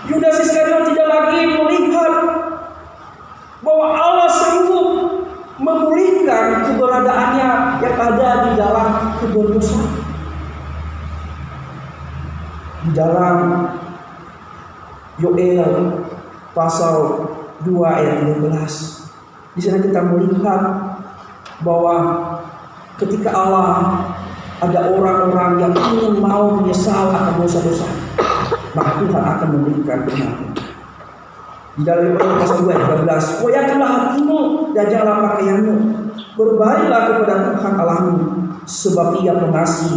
Yudas Iskariot tidak lagi melihat bahwa Allah sanggup memulihkan keberadaannya yang ada di dalam keberdosaan. Di dalam Yoel pasal 2 ayat 13, di sana kita melihat bahwa ketika Allah ada orang-orang yang ingin mau menyesal akan dosa-dosa, maka Tuhan akan memberikan pengampunan. Di dalam Yoel pasal 2 ayat 13, koyakkanlah hatimu dan janganlah pakaianmu, berbaiklah kepada Tuhan Allahmu, sebab Ia pengasih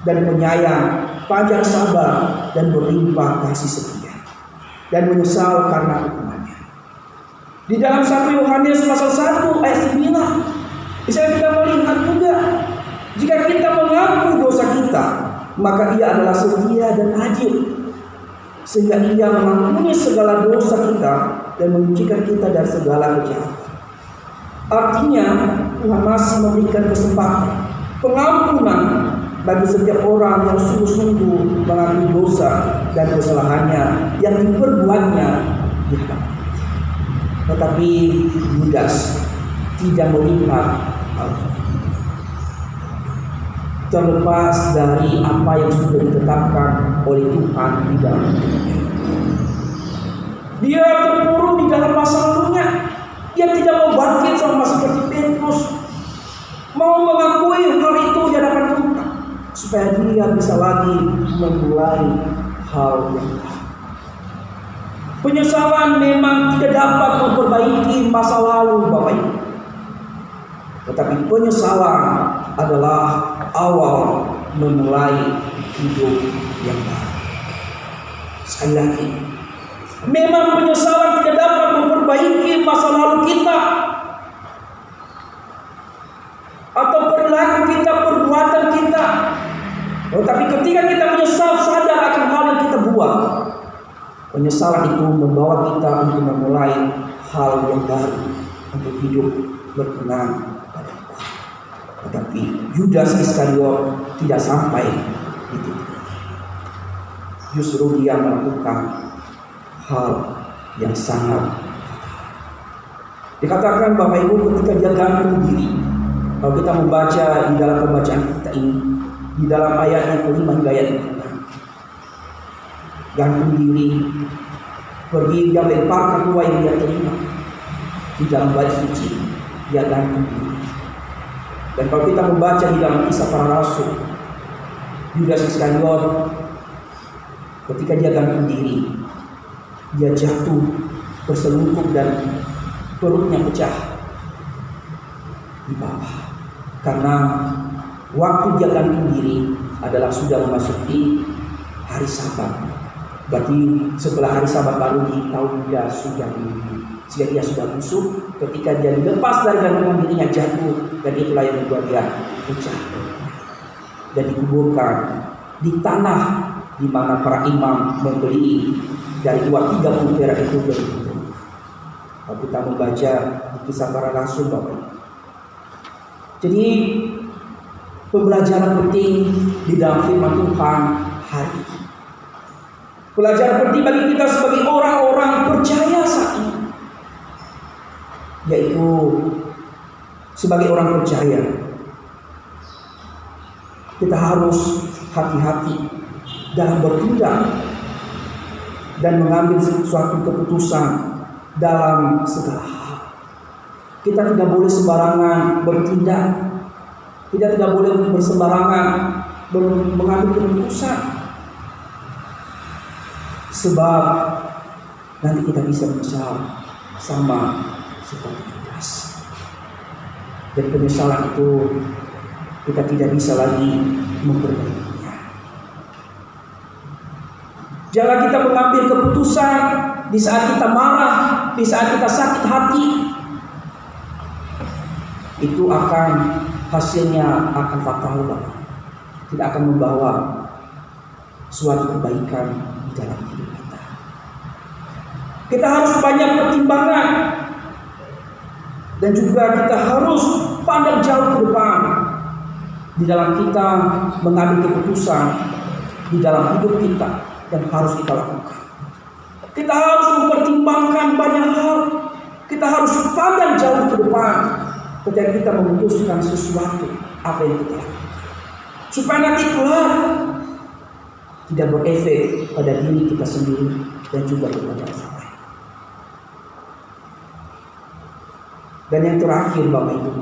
dan penyayang, panjang sabar dan berlimpah kasih setia, dan menyesal karena hukumannya. Di dalam 1 Yohanes pasal 1 ayat 9, bisa kita melihat juga, jika kita mengaku dosa kita, maka Ia adalah setia dan adil, sehingga Ia mengampuni segala dosa kita dan menyucikan kita dari segala kejahatan. Artinya Tuhan masih memberikan kesempatan pengampunan bagi setiap orang yang sungguh-sungguh mengakui dosa dan kesalahannya yang diperbuatnya di hadapan. Tetapi Yudas tidak melihat hal itu. Terlepas dari apa yang sudah ditetapkan oleh Tuhan di dalam hidupnya, dia terpuruk di dalam masa lalunya. Dia tidak mau bangkit sama seperti Petrus, mau mengakui hal itu di hadapan Tuhan, supaya dia bisa lagi memulai hal yang baru. Penyesalan memang tidak dapat memperbaiki masa lalu, Bapak Ibu. Tetapi penyesalan adalah awal memulai hidup yang baru. Sekali lagi, memang penyesalan tidak dapat memperbaiki masa lalu kita, atau perilaku kita, perbuatan kita. Tetapi ketika kita menyesal, sadar akan hal yang kita buat, penyesalan itu membawa kita untuk memulai hal yang baru, untuk hidup berkenan pada Tuhan. Tetapi Yudas Iskariot tidak sampai di titik ini. Justru dia melakukan hal yang sangat fatal. Dikatakan Bapak Ibu ketika dia gantung diri. Kalau kita membaca di dalam pembacaan kita ini, di dalam ayat yang kelima hingga ayat yang ke-6, gantung diri, pergi dia lemparkan uang yang dia terima di dalam bait suci, dia gantung diri. Dan kalau kita membaca di dalam Kisah Para Rasul, Yudas Iskariot ketika dia gantung diri, dia jatuh terselungkup dan perutnya pecah di bawah, karena waktu dia gantung diri adalah sudah memasuki hari Sabat. Berarti setelah hari Sabat baru diketahui dia sudah mati, sehingga dia sudah busuk. Ketika dia dilepas dari gantungan dirinya, jatuh, dan itulah yang membuat dia pecah dan dikuburkan di tanah di mana para imam membeli dari uang 30 perak itu dari itu. Kalau kita membaca di Kisah Para Rasul, Bapak. Jadi pembelajaran penting di dalam firman Tuhan hari ini. Pelajaran penting bagi kita sebagai orang-orang percaya saat ini, yaitu sebagai orang percaya kita harus hati-hati dalam bertindak dan mengambil suatu keputusan dalam segala hal. Kita tidak boleh sembarangan bertindak, kita tidak boleh bersembarangan mengambil keputusan, sebab nanti kita bisa menyesal sama seperti Yudas. Dan penyesalan itu kita tidak bisa lagi memperbaikinya. Jangan kita mengambil keputusan di saat kita marah, di saat kita sakit hati. Itu akan hasilnya akan fatal, tidak akan membawa suatu kebaikan di dalam hidup kita. Kita harus banyak pertimbangan dan juga kita harus pandang jauh ke depan di dalam kita mengambil keputusan di dalam hidup kita yang harus kita lakukan. Kita harus mempertimbangkan banyak hal. Kita harus pandang jauh ke depan ketika kita memutuskan sesuatu apa yang kita lakukan, supaya nanti kelak tidak berefek pada diri kita sendiri dan juga kepada orang lain. Dan yang terakhir, Bapak Ibu,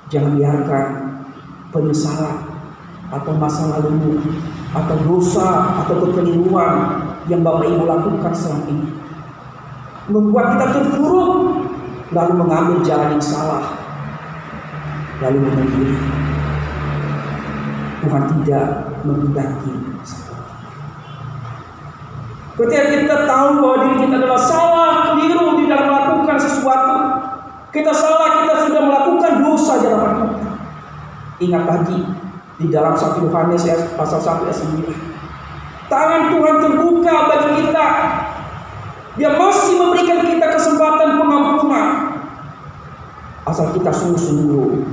jangan biarkan penyesalan atau masa lalu atau dosa atau kekeliruan yang Bapak Ibu lakukan selama ini membuat kita terpuruk, lalu mengambil jalan yang salah, lalu menyendiri. Tuhan tidak menghendaki seperti itu. Ketika kita tahu bahwa diri kita adalah salah, keliru di dalam melakukan sesuatu, kita salah, kita sudah melakukan dosa di hadapan Tuhan. Ingat tadi di dalam 1 Yohanes pasal 1 ayat 9, tangan Tuhan terbuka bagi kita. Dia masih memberikan kita kesempatan pengampunan, asal kita sungguh-sungguh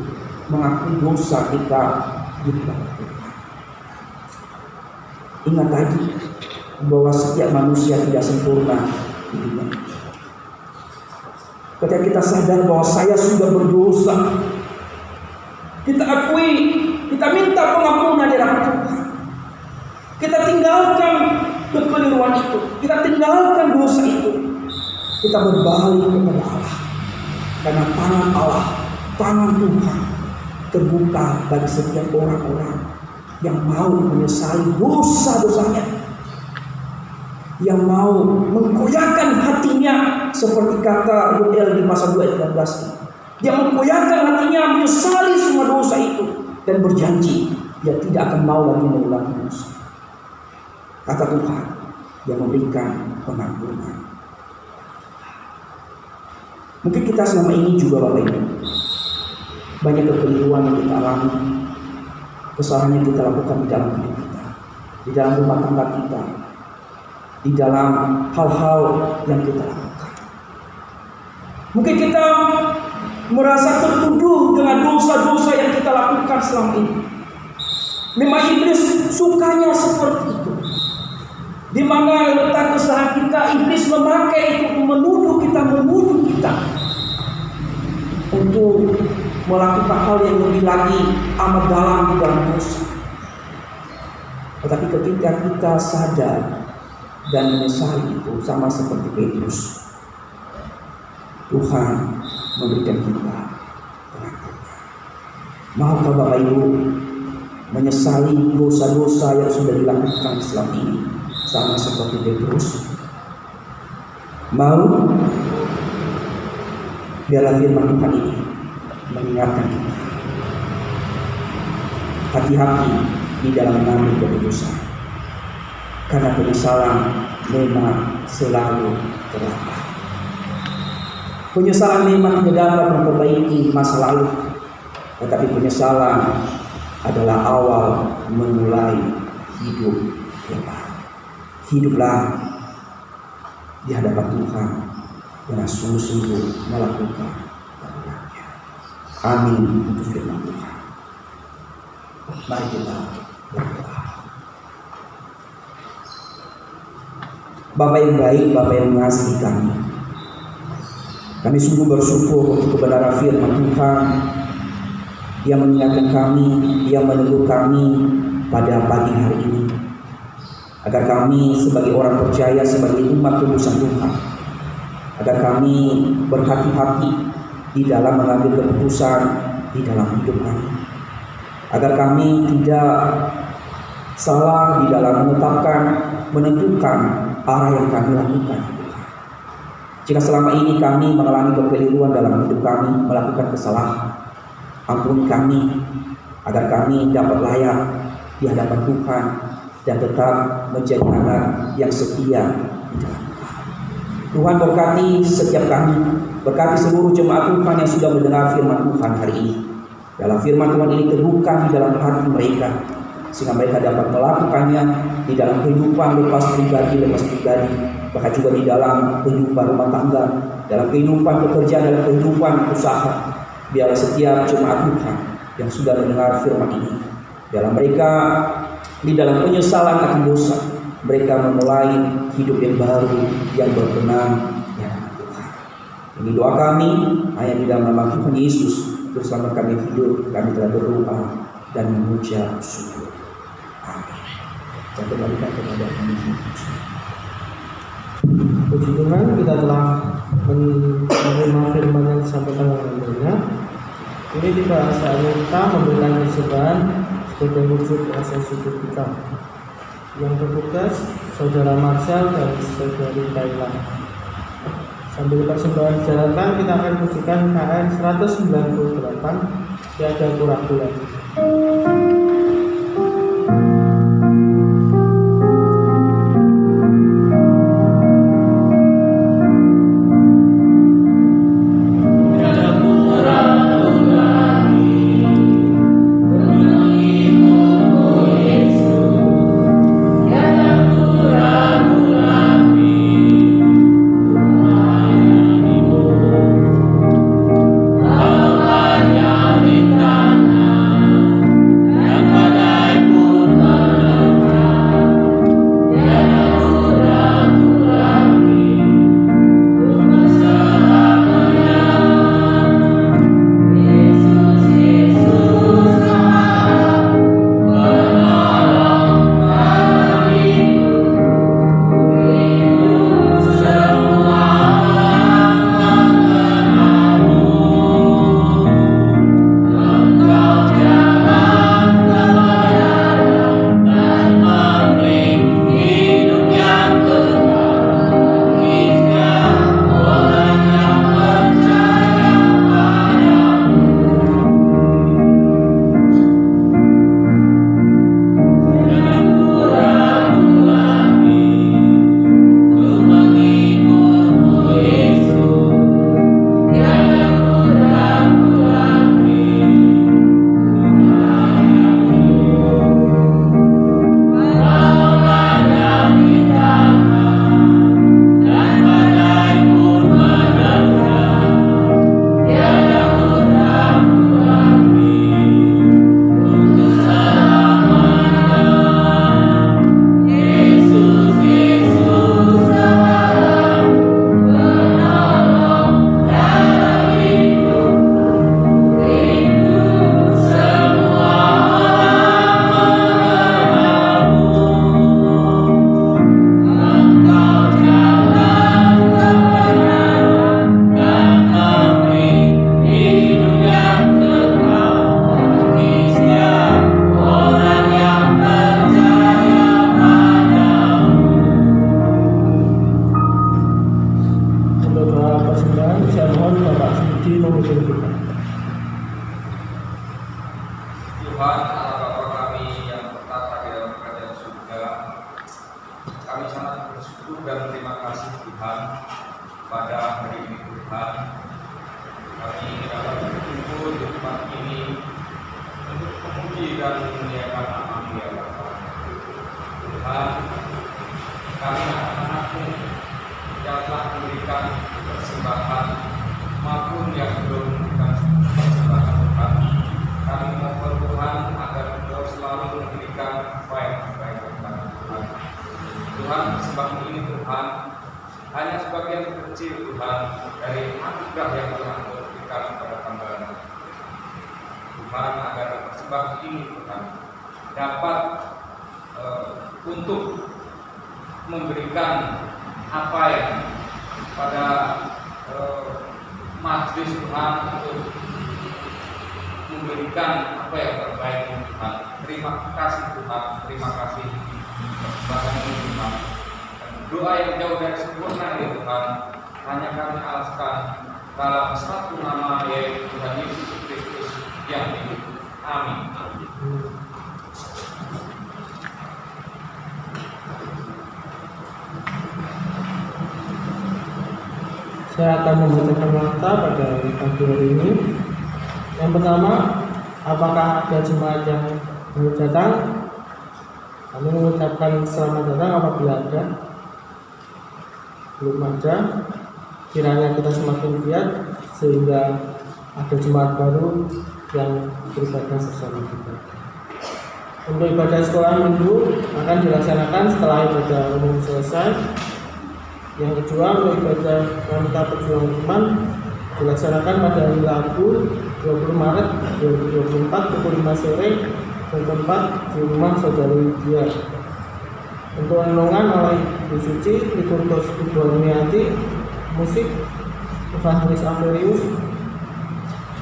mengakui dosa kita di depan Tuhan. Ingat tadi bahwa setiap manusia tidak sempurna di dunia. Ketika kita sadar bahwa saya sudah berdosa, kita akui, kita minta pengampunan di hadapan Tuhan. Kita tinggalkan kekeliruan itu, kita tinggalkan dosa itu, kita berbalik kepada Allah, karena tangan Allah, tangan Tuhan terbuka bagi setiap orang-orang yang mau menyesali dosa-dosanya, yang mau menggoyahkan hatinya seperti kata Yoel di pasal 2 ayat 13, yang menggoyahkan hatinya menyesali semua dosa itu dan berjanji dia tidak akan mau lagi mengulangi dosa. Kata Tuhan yang memberikan pengampunan. Mungkin kita selama ini juga, Bapak Ibu, banyak kekeliruan yang kita alami, kesalahan yang kita lakukan di dalam hidup kita, di dalam rumah tangga kita, di dalam hal-hal yang kita lakukan. Mungkin kita merasa tertuduh dengan dosa-dosa yang kita lakukan selama ini. Memang iblis sukanya seperti itu. Di mana letak kesalahan kita, iblis memakai itu menuduh kita untuk melakukan hal yang lebih lagi amat dalam di dalam dosa. Tetapi ketika kita sadar dan menyesali itu, sama seperti Petrus, Tuhan memberikan kita pengampunan. Maukah Bapak Ibu menyesali dosa-dosa yang sudah dilakukan selama ini, sama seperti Petrus? Mau? Biarlah firman Tuhan ini mengingatkan kita. Hati-hati di dalam mengambil keputusan, karena penyesalan memang selalu terlambat. Penyesalan memang tidak dapat memperbaiki masa lalu, tetapi penyesalan adalah awal memulai hidup yang baru. Hiduplah di hadapan Tuhan dengan sungguh-sungguh melakukan kehendaknya. Amin untuk firman Tuhan. Mari kita berdoa. Bapa yang baik, Bapa yang mengasihi kami sungguh bersyukur untuk kebenaran firman Tuhan yang mengingatkan kami, yang menegur kami pada pagi hari ini, agar kami sebagai orang percaya, sebagai umat tebusan Tuhan, agar kami berhati-hati di dalam mengambil keputusan di dalam hidup kami, agar kami tidak salah di dalam menentukan arah yang kami lakukan. Jika selama ini kami mengalami kekeliruan dalam hidup kami, melakukan kesalahan, ampuni kami, agar kami dapat layak di hadapan Tuhan dan tetap menjadi anak yang setia di dalam Tuhan. Tuhan berkati setiap kami, berkati seluruh jemaat Tuhan yang sudah mendengar firman Tuhan hari ini. Dalam firman Tuhan ini terbuka di dalam hati mereka, sehingga mereka dapat melakukannya di dalam kehidupan lepas pribadi, bahkan juga di dalam kehidupan rumah tangga, dalam kehidupan pekerjaan, dalam kehidupan usaha. Biarlah setiap jemaat Tuhan yang sudah mendengar firman ini, dalam mereka di dalam penyesalan akan dosa, mereka memulai hidup yang baru yang berkenan di hadapan Tuhan. Ini doa kami hanya di dalam nama Tuhan Yesus. Untuk selamat kami hidup, kami telah berdoa dan mengucap syukur. Amin. Kita kembalikan kepada kami. Puji Tuhan, kita telah menerima firman yang disampaikan oleh Bunda. Ini tiba saatnya kita memberikan persembahan sebagai wujud rasa syukur kita. Yang bertugas Saudara Marcel dan Saudari Thailand. Sambil persembahan dijalankan, kita akan pujikan KN 198 Tiada Kurang-Kurang. Tanah Tuhan Allah Bapa kami yang bertata di dalam kerajaan surga, kami sangat bersyukur dan terima kasih Tuhan pada hari ini Tuhan. Kami dapat berkumpul di tempat ini untuk memuji dan memuliakan nama-Mu ya Bapa. Tuhan, kami anak-anak-Mu yang telah memberikan persembahan maupun yang belum memberikan persembahan Tuhan, kami mohon Tuhan agar Engkau selalu memberikan apa yang terbaik kepada Tuhan. Tuhan, persembahan ini Tuhan hanya sebagian kecil Tuhan dari anugerah yang telah Engkau berikan kepada hamba-Mu. Tuhan, agar persembahan ini Tuhan dapat untuk memberikan apa yang pada majelis Tuhan untuk memberikan apa yang terbaik Tuhan. Terima kasih Tuhan, terima kasih persembahan ini Tuhan. Dan doa yang jauh dari sempurna ya Tuhan, hanya kami alaskan dalam satu nama yaitu Tuhan Yesus Kristus yang hidup. Amin. Saya akan membacakan fakta pada pagi hari ini. Yang pertama, apakah ada jemaat yang belum datang? Kami mengucapkan selamat datang apabila ada. Belum ada, kiranya kita semakin giat sehingga ada jemaat baru yang beribadah bersama kita. Untuk ibadah sekolah minggu akan dilaksanakan setelah ibadah umum selesai. Yang kedua, untuk ibadah wanita perjuangan iman dilaksanakan pada hari Rabu 20 Maret 2024 pukul 5 sore dan tempat di rumah Saudari Dia. Untuk renungan oleh Ibu Suci, liturgus Ibu Armiati, musik Evangelis Averius,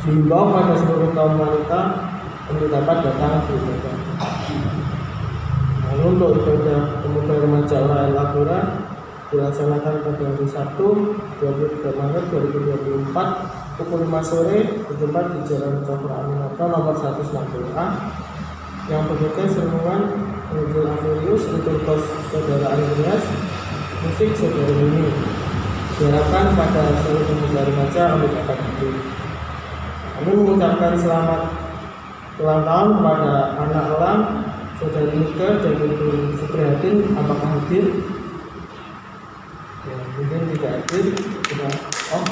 dihimbau pada seluruh kaum wanita untuk dapat datang ke ibadah. Lalu untuk ibadah pemuda remaja Ora Elabora dilaksanakan pada hari Sabtu 23 Maret 2024 pukul 5 sore di tempat di Jalan Cokro Aminata nomor 160A yang bertugas renungan Injil Averius, liturgus Saudara Andreas, musik Saudara Mimi. Diharapkan pada seluruh pemuda remaja untuk dapat hadir. Kami mengucapkan selamat ulang tahun kepada anak elang Saudari Nika dan Ibu Suprihatin. Apakah hadir? Ya, mungkin tidak hadir. Oh,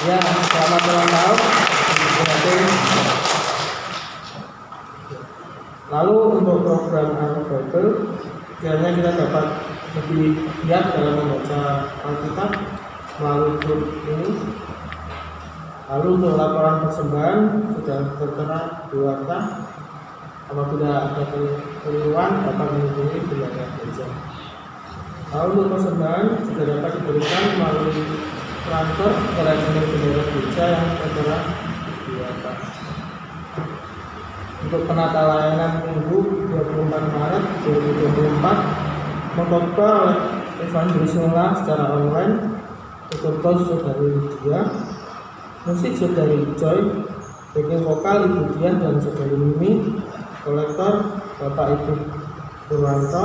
ya, selamat ulang tahun. Lalu untuk program Anak Bible, kiranya kita dapat lebih giat dalam membaca Alkitab melalui grup ini. Lalu untuk laporan persembahan sudah tertera di warta. Apabila ada keliruan dapat menghubungi bendahara gereja. Lalu untuk persembahan juga dapat diberikan melalui transfer ke rekening bendahara gereja yang tertera di warta. Untuk penata layanan Minggu 24 Maret 2024 mengkhotbah oleh Evangelis Nola secara online, liturgus Saudari Lydia, musik Saudari Joy, backing vokal Ibu Dian dan Saudari Mimi, kolektor Bapak Ibu Purwanto,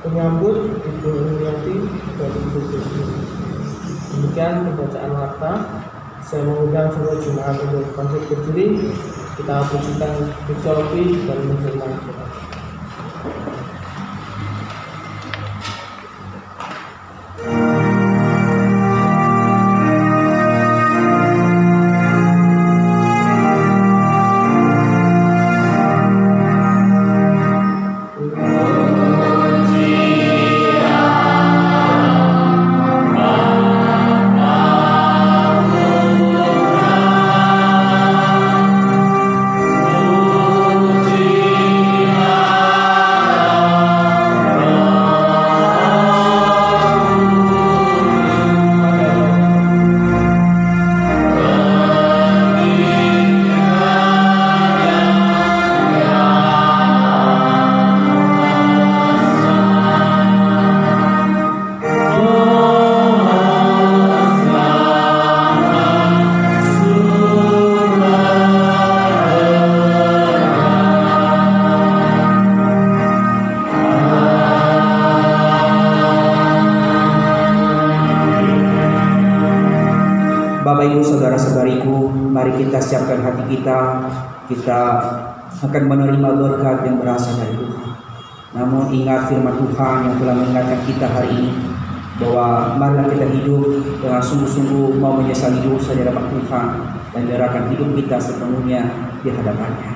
penyambut Ibu Emiati dan Ibu Susi. Demikian pembacaan warta. Saya mengundang seluruh jemaat untuk bangkit berdiri. Kita pujikan Gusti dan menghormati Tuhan. Tuhan kita akan menerima berkat yang berasal dari Tuhan. Namun ingat firman Tuhan yang telah mengingatkan kita hari ini, bahwa marilah kita hidup dengan sungguh-sungguh mau menyesali dosa di hadapan Tuhan dan menyerahkan hidup kita sepenuhnya di hadapannya.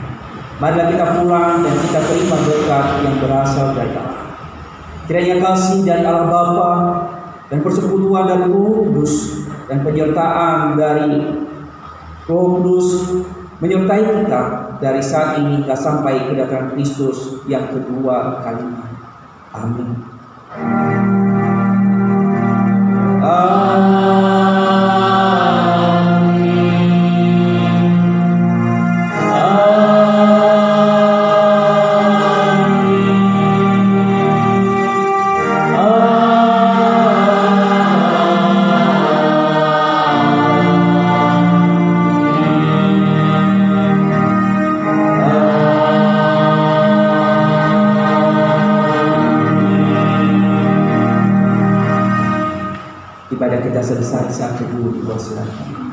Marilah kita pulang dan kita terima berkat yang berasal dari Allah. Kiranya kasih dari Allah Bapa dan persekutuan dari Roh Kudus dan penyertaan dari Roh Kudus menyertai kita dari saat ini hingga sampai kedatangan Kristus yang kedua kalinya. Amin. Ibadah kita selesai, saat kedua silakan.